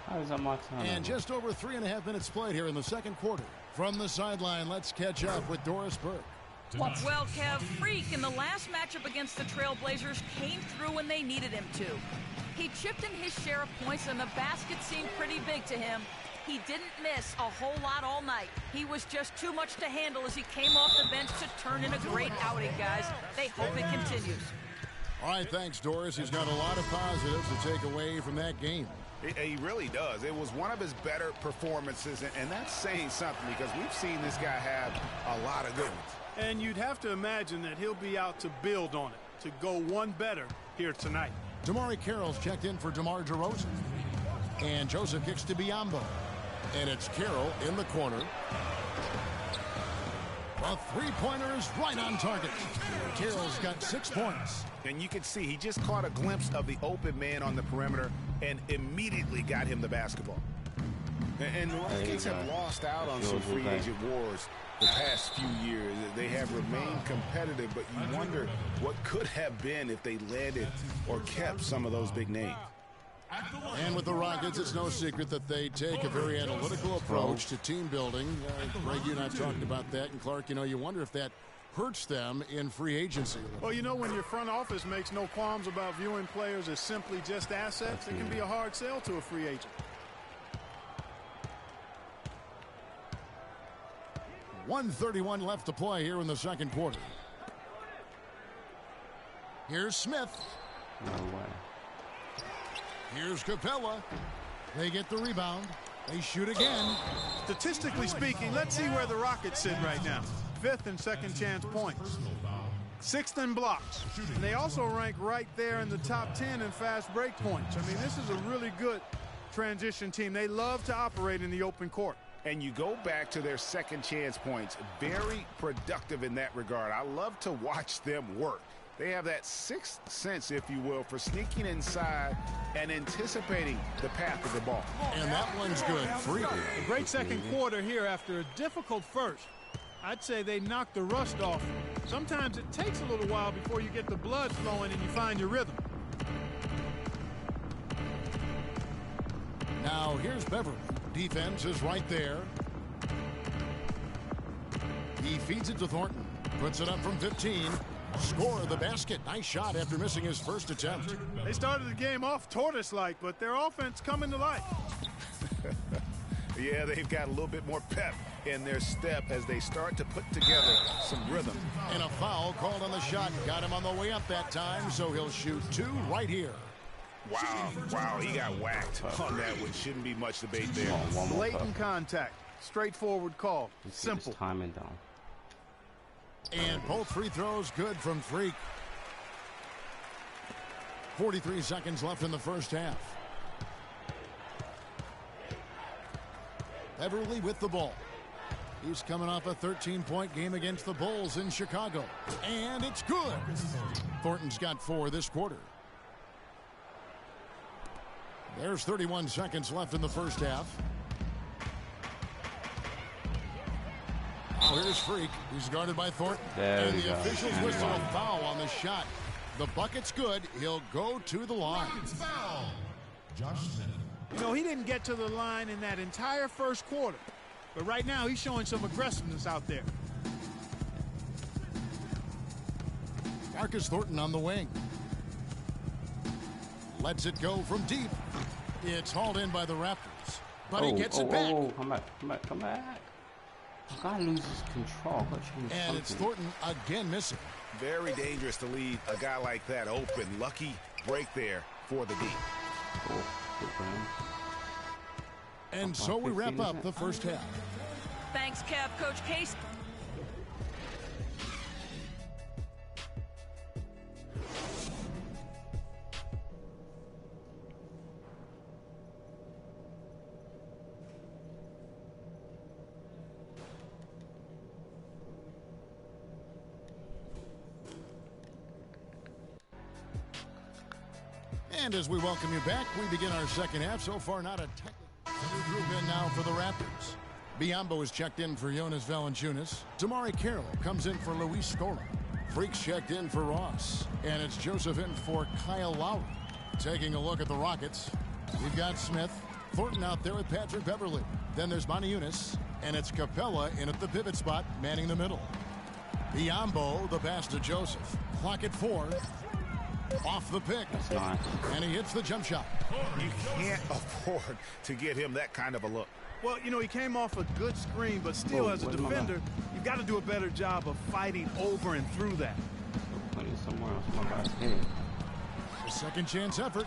How is that my turn? And just over 3.5 minutes played here in the second quarter. From the sideline, let's catch up with Doris Burke. Well, Kev, Freak in the last matchup against the Trailblazers came through when they needed him to. He chipped in his share of points, and the basket seemed pretty big to him. He didn't miss a whole lot all night. He was just too much to handle as he came off the bench to turn in a great outing, guys. They hope it continues. All right, thanks, Doris. He's got a lot of positives to take away from that game. He really does. It was one of his better performances, and that's saying something because we've seen this guy have a lot of good ones. And you'd have to imagine that he'll be out to build on it, to go one better here tonight. Damari Carroll's checked in for DeMar DeRozan. And Joseph kicks to Biyombo. And it's Carroll in the corner. A three-pointer is right on target. Carroll's got 6 points. And you can see he just caught a glimpse of the open man on the perimeter and immediately got him the basketball. And the Rockets have lost out on some free agent wars the past few years. They have remained competitive, but you wonder what could have been if they landed or kept some of those big names. And with the Rockets, it's no secret that they take a very analytical approach to team building. Greg, you and I talked about that. And Clark, you wonder if that hurts them in free agency. Well, when your front office makes no qualms about viewing players as simply just assets, it can be a hard sell to a free agent. .131 left to play here in the second quarter. Here's Smith. No way. Here's Capella. They get the rebound. They shoot again. Statistically speaking, let's see where the Rockets sit right now. 5th and second chance points. 6th in blocks. And they also rank right there in the top 10 in fast break points. I mean, this is a really good transition team. They love to operate in the open court. And you go back to their second chance points. Very productive in that regard. I love to watch them work. They have that sixth sense, if you will, for sneaking inside and anticipating the path of the ball. And that one's good. Free. A great second quarter here after a difficult first. I'd say they knocked the rust off. Sometimes it takes a little while before you get the blood flowing and you find your rhythm. Now here's Beverly. Defense is right there. He feeds it to Thornton. Puts it up from 15. Score the basket. Nice shot after missing his first attempt. They started the game off tortoise-like, but their offense coming to life. Yeah, they've got a little bit more pep in their step as they start to put together some rhythm. And a foul called on the shot. Got him on the way up that time, so he'll shoot 2 right here. Wow, he got whacked on that one. Shouldn't be much debate there. Blatant contact. Straightforward call. Simple. Timing down. And both free throws good from Freak. 43 seconds left in the first half. Beverly with the ball. He's coming off a 13-point game against the Bulls in Chicago. And it's good. Thornton's got 4 this quarter. There's 31 seconds left in the first half. Oh, here's Freak. He's guarded by Thornton. And the officials whistle a foul on the shot. The bucket's good. He'll go to the line. Foul. Josh Smith. You know, he didn't get to the line in that entire first quarter. But right now, he's showing some aggressiveness out there. Marcus Thornton on the wing. Lets it go from deep. It's hauled in by the Raptors. But he gets it back. Come back. Guy loses control. And it's Thornton again missing. Very dangerous to leave a guy like that open. Lucky break there for the D. Good for him. And so we wrap up the first half. Thanks, Kev. Coach Case. And as we welcome you back, we begin our second half. So far, not a technical group in now for the Raptors. Biombo is checked in for Jonas Valanciunas. Damari Carroll comes in for Luis Scola. Freaks checked in for Ross. And it's Joseph in for Kyle Lowry. Taking a look at the Rockets, we've got Smith. Thornton out there with Patrick Beverly. Then there's Moniunas. And it's Capella in at the pivot spot, manning the middle. Biombo, the pass to Joseph. Clock at 4. Off the pick. Nice. And he hits the jump shot. You can't afford to get him that kind of a look. Well, you know, he came off a good screen, but still, as a defender, you've got to do a better job of fighting over and through that. Somewhere else. A second chance effort.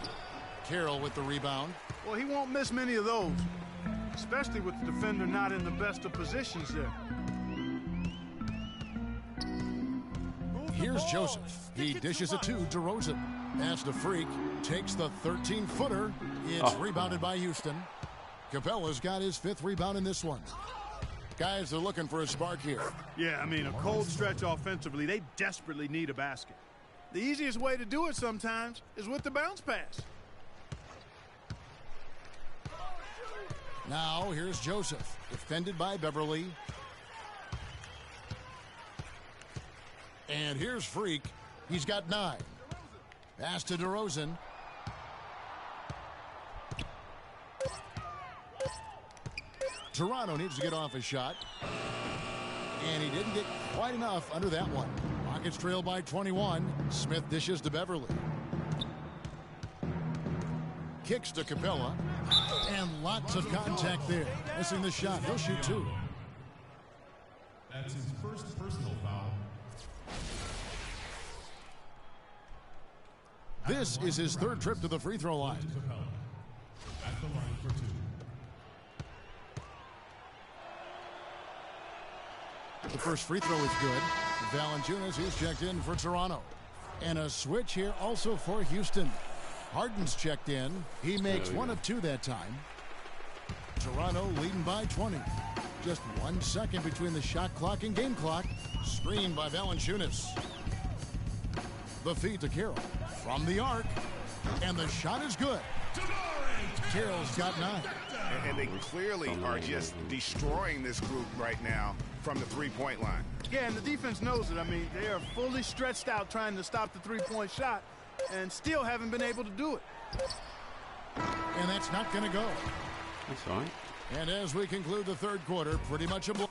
Carroll with the rebound. Well, he won't miss many of those, especially with the defender not in the best of positions there. Here's Joseph. He dishes it to DeRozan. Pass to Freak. Takes the 13-footer. It's rebounded by Houston. Capella's got his 5th rebound in this one. Guys are looking for a spark here. Yeah, I mean, a cold stretch offensively. They desperately need a basket. The easiest way to do it sometimes is with the bounce pass. Now, here's Joseph. Defended by Beverly. And here's Freak. He's got 9. Pass to DeRozan. Toronto needs to get off a shot. And he didn't get quite enough under that one. Rockets trail by 21. Smith dishes to Beverly. Kicks to Capella. And lots of contact there. Missing the shot. He'll shoot 2. That's his first personal foul. This is his 3rd trip to the free throw line. At the line for 2. The first free throw is good. Valanciunas is checked in for Toronto. And a switch here also for Houston. Harden's checked in. He makes 1 of 2 that time. Toronto leading by 20. Just 1 second between the shot clock and game clock. Screened by Valanciunas. The feed to Carroll. From the arc. And the shot is good. Carroll's got 9. And they clearly are just destroying this group right now from the three-point line. Yeah, and the defense knows it. I mean, they are fully stretched out trying to stop the three-point shot and still haven't been able to do it. And that's not going to go. That's all right. And as we conclude the 3rd quarter, pretty much a blow.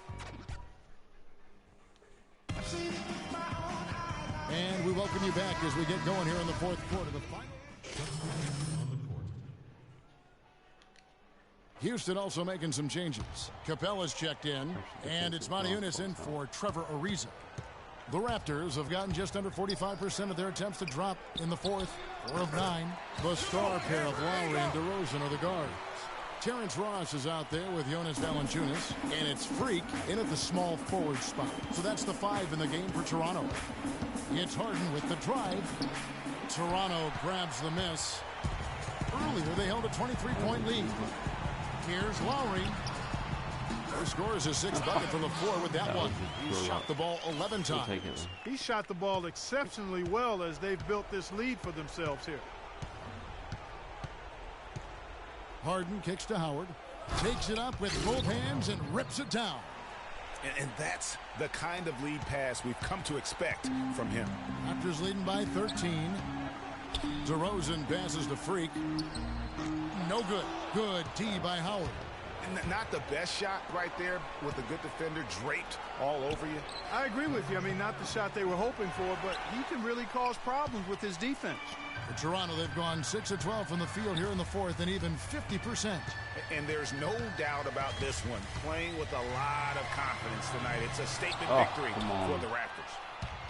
And we welcome you back as we get going here in the fourth quarter. The final. Houston also making some changes. Capella's checked in, and it's Montiunas in for Trevor Ariza. The Raptors have gotten just under 45% of their attempts to drop in the fourth, 4 of 9. The star pair of Lowry and DeRozan are the guards. Terrence Ross is out there with Jonas Valanciunas, and it's Freak in at the small forward spot. So that's the 5 in the game for Toronto. It's Harden with the drive. Toronto grabs the miss. Earlier, they held a 23-point lead. Here's Lowry. Who scores his 6th bucket from the floor with that one. He shot the ball 11 times. He shot the ball exceptionally well as they've built this lead for themselves here. Harden kicks to Howard. Takes it up with both hands and rips it down. And that's the kind of lead pass we've come to expect from him. Raptors leading by 13. DeRozan passes to Freak. No good. Good D by Howard. Not the best shot right there with a good defender draped all over you. I agree with you. I mean, not the shot they were hoping for, but he can really cause problems with his defense. For Toronto, they've gone 6 of 12 from the field here in the fourth and even 50%. And there's no doubt about this one. Playing with a lot of confidence tonight. It's a statement victory for the Raptors.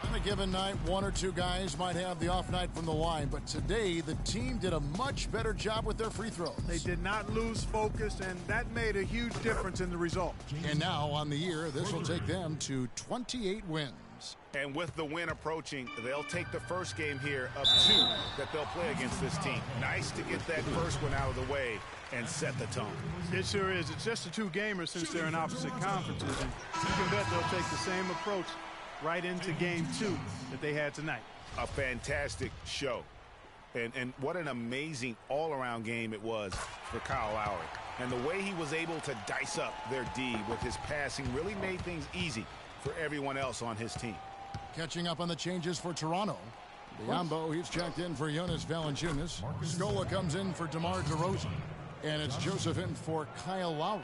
On a given night, 1 or 2 guys might have the off night from the line, but today the team did a much better job with their free throws. They did not lose focus, and that made a huge difference in the result. And now on the year, this will take them to 28 wins. And with the win approaching, they'll take the first game here of 2 that they'll play against this team. Nice to get that first one out of the way and set the tone. It sure is. It's just a 2-gamer since they're in opposite conferences, and you can bet they'll take the same approach right into game 2 that they had tonight. A fantastic show. And what an amazing all-around game it was for Kyle Lowry. And the way he was able to dice up their D with his passing really made things easy for everyone else on his team. Catching up on the changes for Toronto. Biombo, he's checked in for Jonas Valanciunas. Scola comes in for DeMar DeRozan. And it's Joseph in for Kyle Lowry.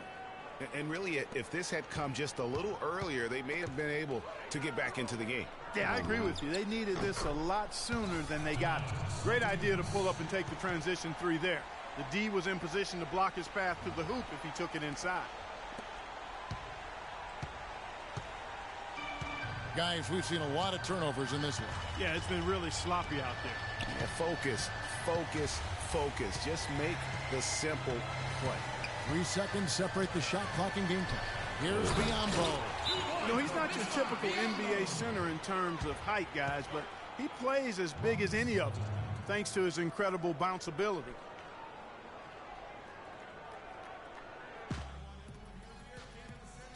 And really, if this had come just a little earlier, they may have been able to get back into the game. Yeah, I agree with you. They needed this a lot sooner than they got it. Great idea to pull up and take the transition 3 there. The D was in position to block his path to the hoop if he took it inside. Guys, we've seen a lot of turnovers in this one. Yeah, it's been really sloppy out there. Yeah, focus, focus, focus. Just make the simple play. 3 seconds separate the shot clock and game time. Here's Biombo. You know, he's not your typical NBA center in terms of height, guys, but he plays as big as any of them, thanks to his incredible bounce ability.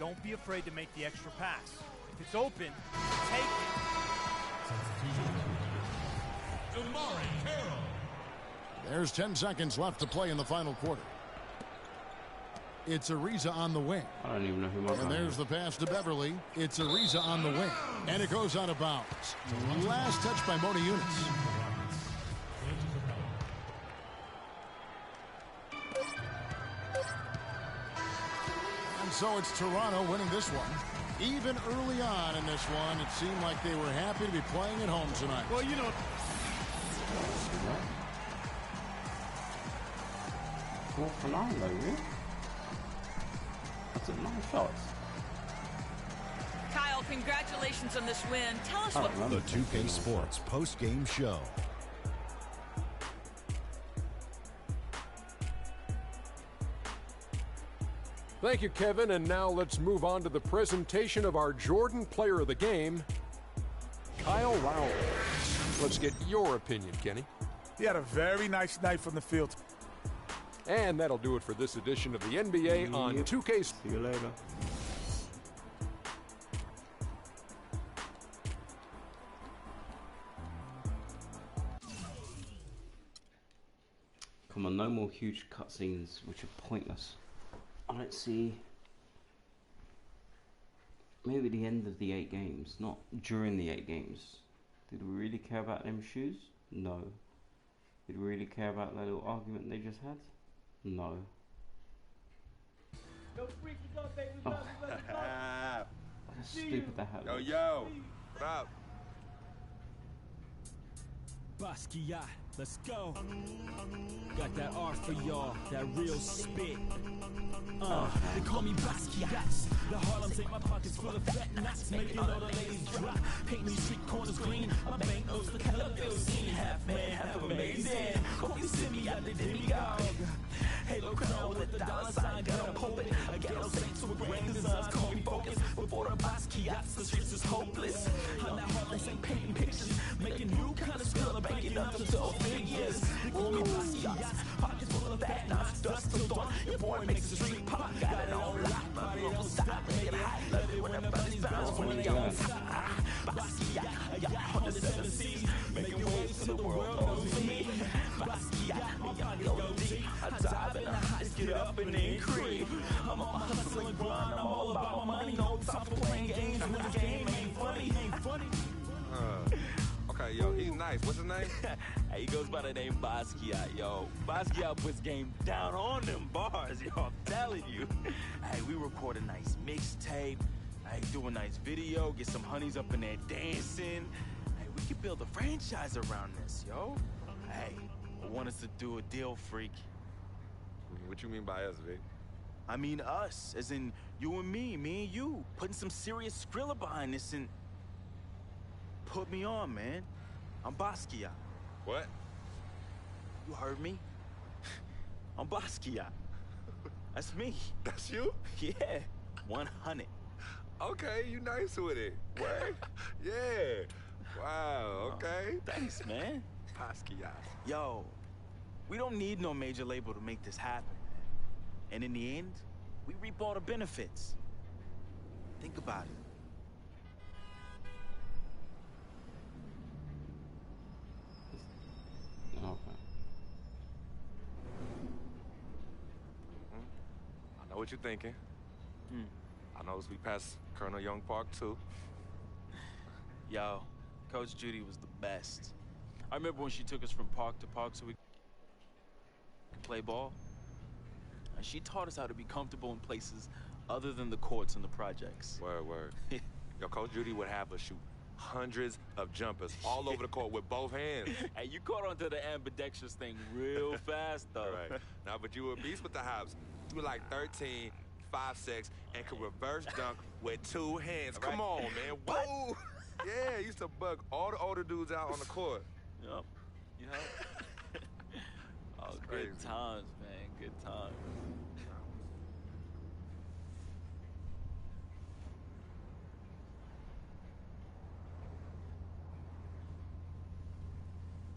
Don't be afraid to make the extra pass. If it's open, take it. There's 10 seconds left to play in the final quarter. It's Ariza on the wing. I don't even know who my And there's the pass to Beverly. It's Ariza on the wing. And it goes out of bounds. Last touch by Montiunas. And so it's Toronto winning this one. Even early on in this one, it seemed like they were happy to be playing at home tonight. Well, you know... Well, for now, though, yeah? That's a nice shot. Kyle, congratulations on this win. Tell us what... The 2K Sports post-game show. Thank you, Kevin. And now let's move on to the presentation of our Jordan Player of the Game, Kyle Lowry. Let's get your opinion, Kenny. He had a very nice night from the field. And that'll do it for this edition of the NBA on 2K. See you later. Come on, no more huge cutscenes which are pointless. I don't see... Maybe the end of the 8 games, not during the 8 games. Did we really care about them shoes? No. Did we really care about that little argument they just had? No. Oh. How stupid that had. Yo, what up? Basquiat, let's go. Got that art for y'all, that real spit. They call me Basquiat. The Harlem's ain't my pockets full of fat knots, making all the ladies drop. Paint these street corners green. My banknotes look hella scene. Half man, half amazing. Call me Simi out the demigod. Halo crown with the dollar sign, got a poet. A ghetto saint to a grand designs, call me focus. Before the Basquiats, the streets is hopeless. I'm that Harlem Saint painting pictures, making new kind of skill, banking up to figures. They call me Basquiat, pockets full of fat knots, dust till dawn. Your boy makes the street pop, got it on lock, body don't stop, make it hot. Love it when the bunnies bounce when they on top. Basquiat, I got on the 7 seas, making waves so the world knows me. Basquiat, me on the OD, I dive in the heights, get up and then creep. I'm on my hustle and grind, I'm all about my money. No time for playing games when the game ain't funny. Okay, yo, he's nice. What's his name? Hey, he goes by the name Basquiat, yo. Basquiat puts game down on them bars, yo. I'm telling you. Hey, we record a nice mixtape. Hey, do a nice video. Get some honeys up in there dancing. Hey, we could build a franchise around this, yo. Hey, I want us to do a deal, freak. What you mean by us, Vic? I mean us, as in you and me and you. Putting some serious Skrilla behind this and... Put me on, man. I'm Basquiat. What? You heard me? I'm Basquiat. That's me. That's you? Yeah, 100. Okay, you nice with it. What? Yeah. Wow, okay. Thanks, man. Basquiat. Yo, we don't need no major label to make this happen, man. And in the end, we reap all the benefits. Think about it. Okay. I know what you're thinking. I noticed we passed Colonel Young Park, too. Yo, Coach Judy was the best. I remember when she took us from park to park so we could play ball. And she taught us how to be comfortable in places other than the courts and the projects. Word. Yo, Coach Judy would have us shoot hundreds of jumpers all over the court with both hands. Hey, you caught onto the ambidextrous thing real fast, though. Right. Now, but you were a beast with the hops. You were like 13, 5'6", and could reverse dunk with 2 hands. Right. Come on, man. Whoa! Yeah, used to bug all the older dudes out on the court. Yup. Oh, good times, man. Good times.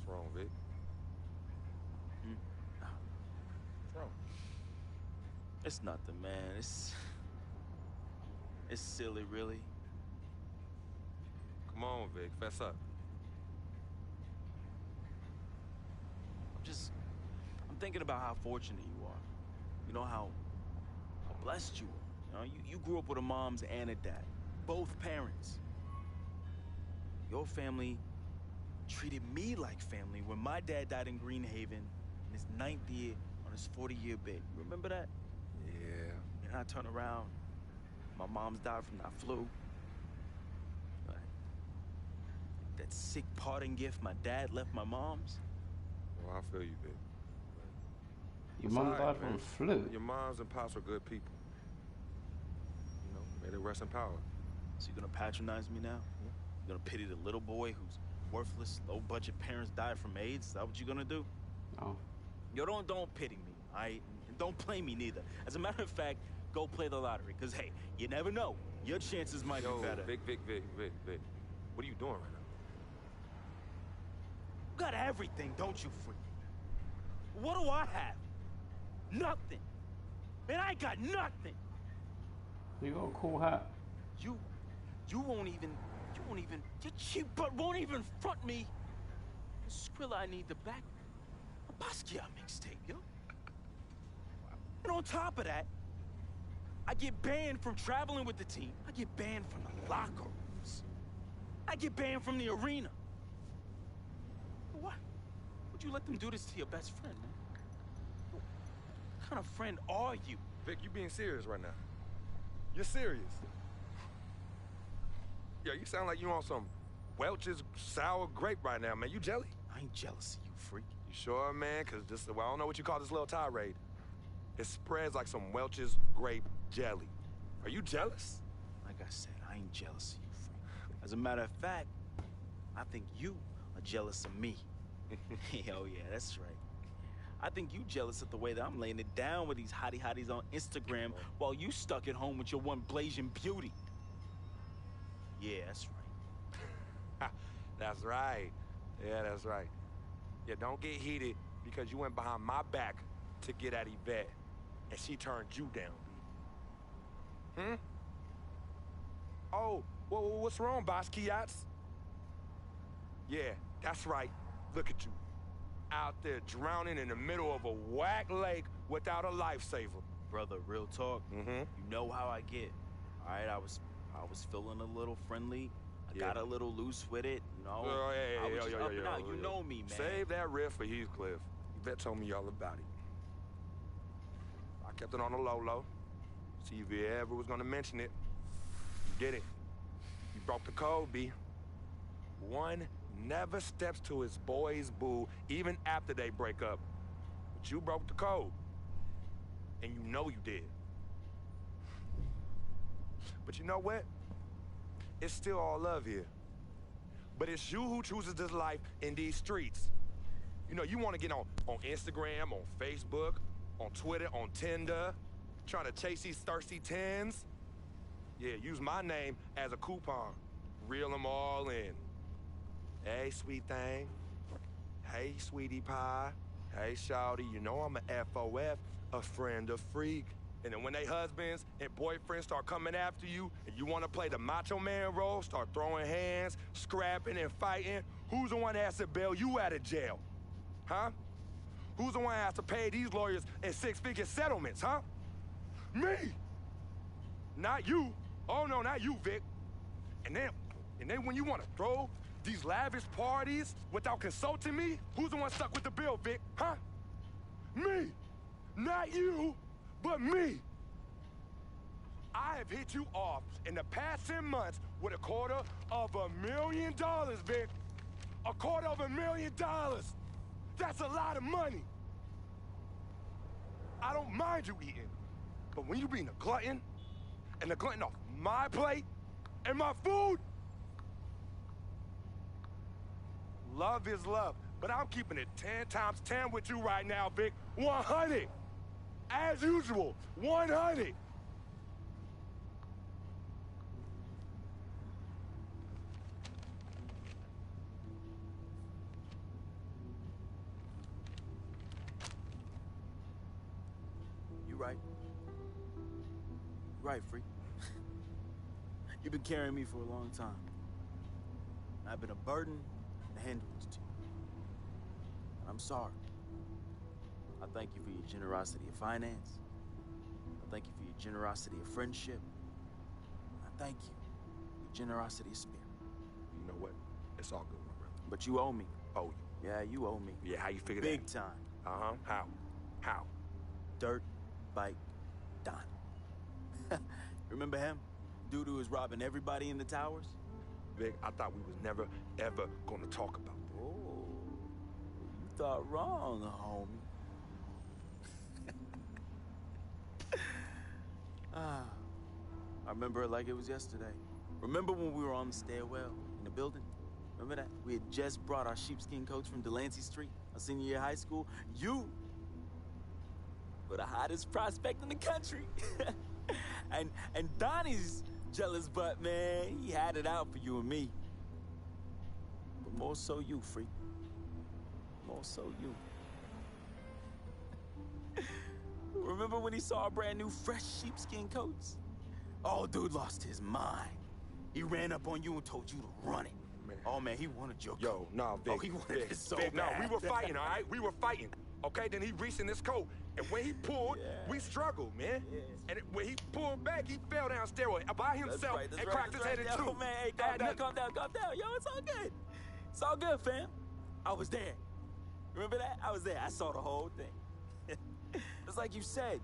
What's wrong, Vic? What's wrong? It's nothing, man. It's silly, really. Come on, Vic. Fess up. I'm thinking about how fortunate you are. You know, how blessed you are. You know, you grew up with a mom's and a dad. Both parents. Your family treated me like family when my dad died in Greenhaven in his 9th year on his 40-year bid. You remember that? Yeah. And I turn around, my mom's died from that flu. That sick parting gift my dad left my mom's. Well, I feel you, Vic. Your mom died from flu? Your moms and pops were good people. You know, may they rest in power. So you're gonna patronize me now? You're gonna pity the little boy whose worthless, low-budget parents died from AIDS? Is that what you're gonna do? No. Yo, don't pity me, all right? And don't play me neither. As a matter of fact, go play the lottery, because, hey, you never know. Your chances might be better. Vic. What are you doing right now? You got everything, don't you, freak? What do I have? Nothing. Man, I got nothing. You got a cool hat. You won't even, your cheap butt won't even front me. The Skrilla I need to back a Basquiat mixtape, yo. And on top of that, I get banned from traveling with the team. I get banned from the locker rooms. I get banned from the arena. What? Would you let them do this to your best friend, man? What kind of friend are you? Vic, you being serious right now. You're serious. Yo, you sound like you on some Welch's sour grape right now, man. You jelly? I ain't jealous of you, freak. You sure, man? Because this, well, I don't know what you call this little tirade. It spreads like some Welch's grape jelly. Are you jealous? Like I said, I ain't jealous of you, freak. As a matter of fact, I think you are jealous of me. Oh, yeah, that's right. I think you jealous of the way that I'm laying it down with these hotties on Instagram while you stuck at home with your one blazing beauty. Yeah, that's right. That's right. Yeah, that's right. Yeah, don't get heated because you went behind my back to get at Yvette, and she turned you down, B. Hmm? Oh, what's wrong, Basquiat's? Yeah, that's right. Look at you. Out there drowning in the middle of a whack lake without a lifesaver. Brother, real talk. Mm-hmm. You know how I get. All right, I was feeling a little friendly. I got a little loose with it, you know. I was just up and out. You know me, man. Save that riff for Heathcliff. Yvette told me all about it. I kept it on the low. See if you ever was gonna mention it. You did it. You broke the code, B. One never steps to his boy's boo, even after they break up. But you broke the code. And you know you did. But you know what? It's still all love here. But it's you who chooses this life in these streets. You know, you want to get on Instagram, on Facebook, on Twitter, on Tinder, trying to chase these thirsty tens. Yeah, use my name as a coupon. Reel them all in. Hey, sweet thing. Hey, sweetie pie. Hey, shawty, you know I'm a FOF, a friend of freak. And then when they husbands and boyfriends start coming after you and you want to play the macho man role, start throwing hands, scrapping and fighting, who's the one that has to bail you out of jail? Huh? Who's the one that has to pay these lawyers in six-figure settlements, huh? Me! Not you. Oh, no, not you, Vic. And then when you want to throw these lavish parties without consulting me, who's the one stuck with the bill, Vic, huh? Me! Not you! But me! I have hit you off in the past 10 months with $250,000, Vic. $250,000! That's a lot of money. I don't mind you eating, but when you being a glutton, and a glutton off my plate and my food, love is love, but I'm keeping it 10 times 10 with you right now, Vic. 100! As usual, 100. You right. You right, freak. You've been carrying me for a long time. I've been a burden and a hindrance to you. I'm sorry. I thank you for your generosity of finance. I thank you for your generosity of friendship. I thank you for your generosity of spirit. You know what? It's all good, my brother. But you owe me. Owe you? Yeah, you owe me. Yeah, how you figure that? Big time. Uh-huh. How? How? Dirt Bike Don. Remember him? Dude who was robbing everybody in the towers? Vic, I thought we was never, ever gonna talk about that. Oh, you thought wrong, homie. I remember it like it was yesterday. Remember when we were on the stairwell in the building? Remember that? We had just brought our sheepskin coats from Delancey Street, our senior year of high school. You were the hottest prospect in the country. and Donnie's jealous butt, man, he had it out for you and me. But more so you, freak. More so you. Remember when he saw our brand new fresh sheepskin coats? Oh, dude lost his mind. He ran up on you and told you to run it. Man. Oh, man, he wanted your coat. Yo, nah, Vic. Oh, he wanted it so Vic, bad. No, we were fighting, all right? We were fighting. Okay, then he reached in his coat. And when he pulled, we struggled, man. Yeah. And when he pulled back, he fell down steroid by himself and cracked his head in two. Yo, man, hey, calm down. Yo, it's all good. It's all good, fam. I was there. Remember that? I was there. I saw the whole thing. It's like you said.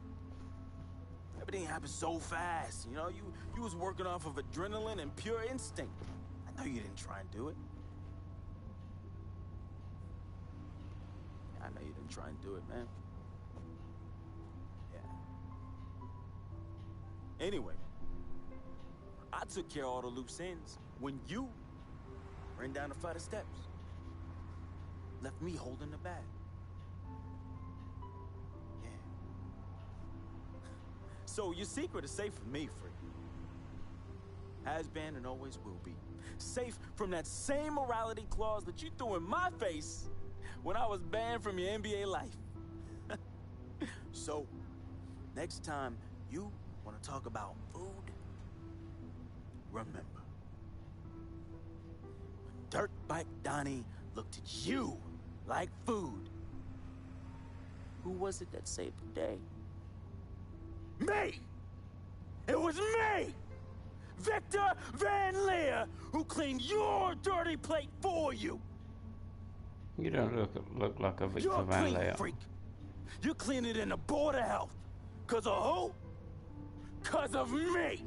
Everything happened so fast, you know? You was working off of adrenaline and pure instinct. I know you didn't try and do it. try and do it, man. Yeah. Anyway, I took care of all the loose ends when you ran down the flight of steps. Left me holding the bag. Yeah. So your secret is safe from me, Freak. Has been and always will be. Safe from that same morality clause that you threw in my face when I was banned from your NBA life. So, next time you want to talk about food, remember. When Dirt Bike Donnie looked at you like food, who was it that saved the day? Me! It was me! Victor Van Leer, who cleaned your dirty plate for you. You don't look like a Victor You're a Van clean Leer. freak. You're cleaning in the Board of Health. Cause of who? Cause of me.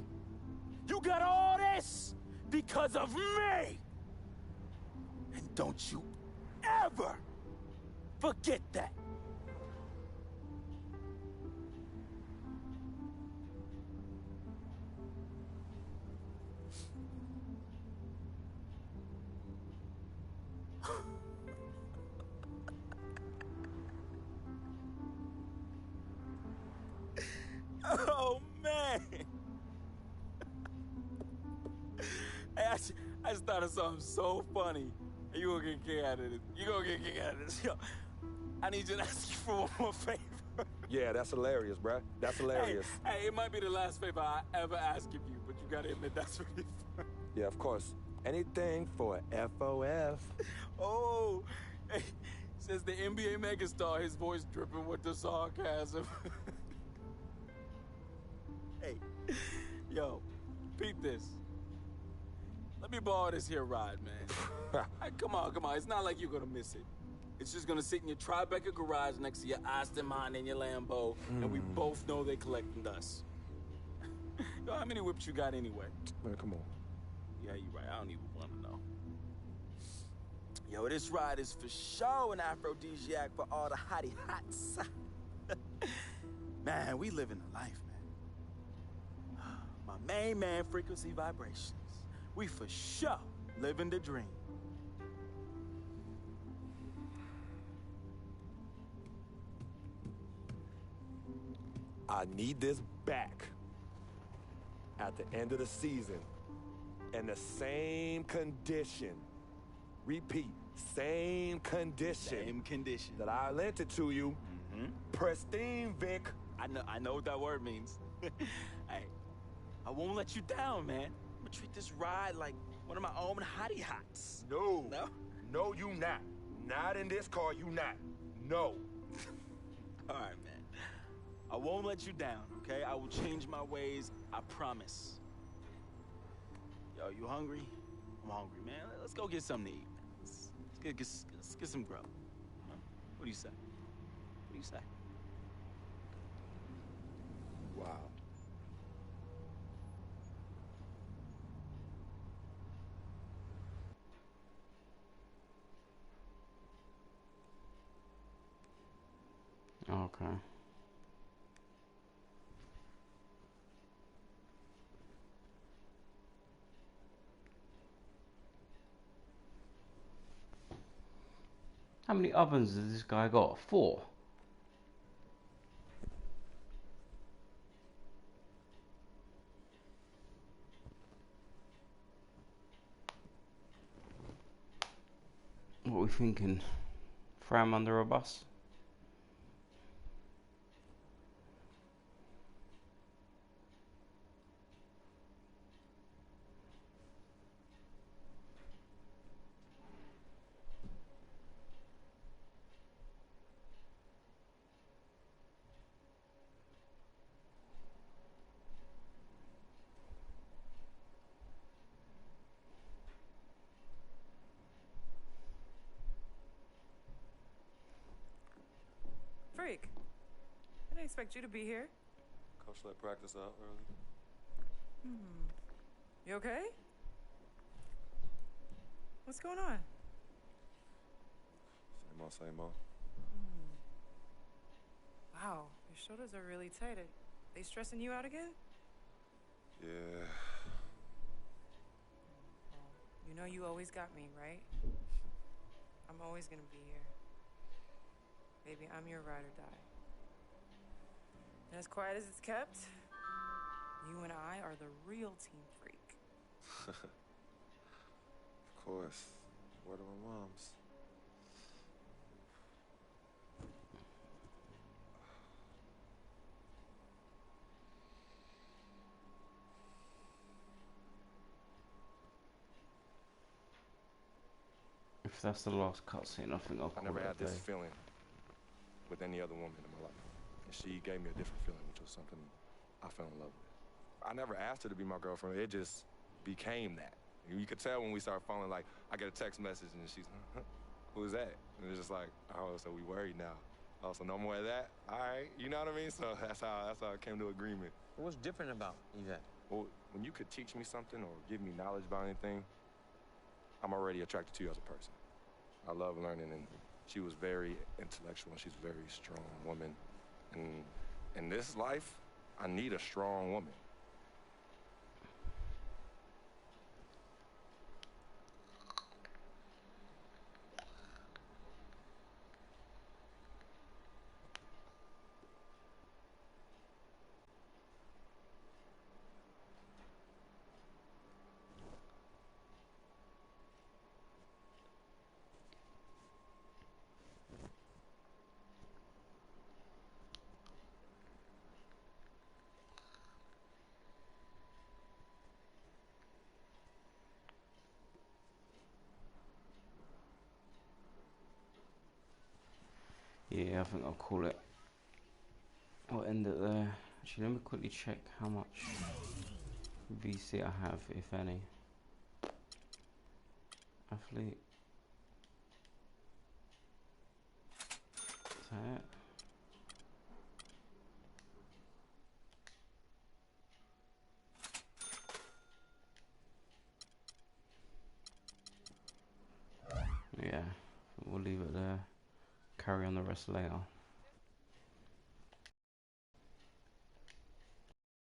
You got all this because of me. And don't you ever forget that. Oh, man. Hey, I just thought of something so funny. You gonna get a kick out of this. You gonna get a kick out of this. Yo, I need you to ask you for one more favor. Yeah, that's hilarious, bruh. That's hilarious. Hey, it might be the last favor I ever ask of you, but you gotta admit that's really fun. Yeah, of course. Anything for FOF. Oh, hey, says the NBA megastar, his voice dripping with the sarcasm. Hey, yo, beat this. Let me borrow this here ride, man. Hey, come on. It's not like you're gonna miss it. It's just gonna sit in your Tribeca garage next to your Aston Martin and your Lambo, and we both know they collecting dust. Yo, how many whips you got anyway? Man, come on. Yeah, you're right. I don't even want to know. Yo, this ride is for sure an aphrodisiac for all the hottie hots. Man, we living the life, man. My main man, Frequency Vibrations. We for sure living the dream. I need this back at the end of the season in the same condition. Repeat, same condition. Same condition. That I lent it to you. Pristine, Vic. I know what that word means. Hey, I won't let you down, man. I'm gonna treat this ride like one of my own hottie hots. No. No? No, you not. Not in this car, you not. No. All right, man. I won't let you down, okay? I will change my ways, I promise. Yo, you hungry? I'm hungry, man. Let's go get something to eat, man. Let's get some grub. Huh? What do you say? What do you say? Wow. Okay. How many ovens has this guy got? 4. What are we thinking? Throw him under a bus? Freak, I didn't expect you to be here. Coach let practice out early. You okay? What's going on? Same old, same old. Wow, your shoulders are really tight. Are they stressing you out again? Yeah. Well, you know you always got me, right? I'm always gonna be here. Baby, I'm your ride or die. And as quiet as it's kept, you and I are the real team freak. Of course. Word of my moms. If that's the last cutscene, I think I'll call I never it a had this day. feeling with any other woman in my life. And she gave me a different feeling, which was something I fell in love with. I never asked her to be my girlfriend. It just became that. You could tell when we started falling, like, I get a text message and she's, who is that? And it's just like, oh, so we worried now. Oh, so no more of that? All right, you know what I mean? So that's how I came to agreement. What's different about Yvette? Well, when you could teach me something or give me knowledge about anything, I'm already attracted to you as a person. I love learning, and she was very intellectual, and she's a very strong woman. And in this life, I need a strong woman. Yeah, I think I'll call it. I'll end it there. Actually, let me quickly check how much VC I have, if any. Athlete. Is that it? Yeah, we'll leave it there. Carry on the rest later.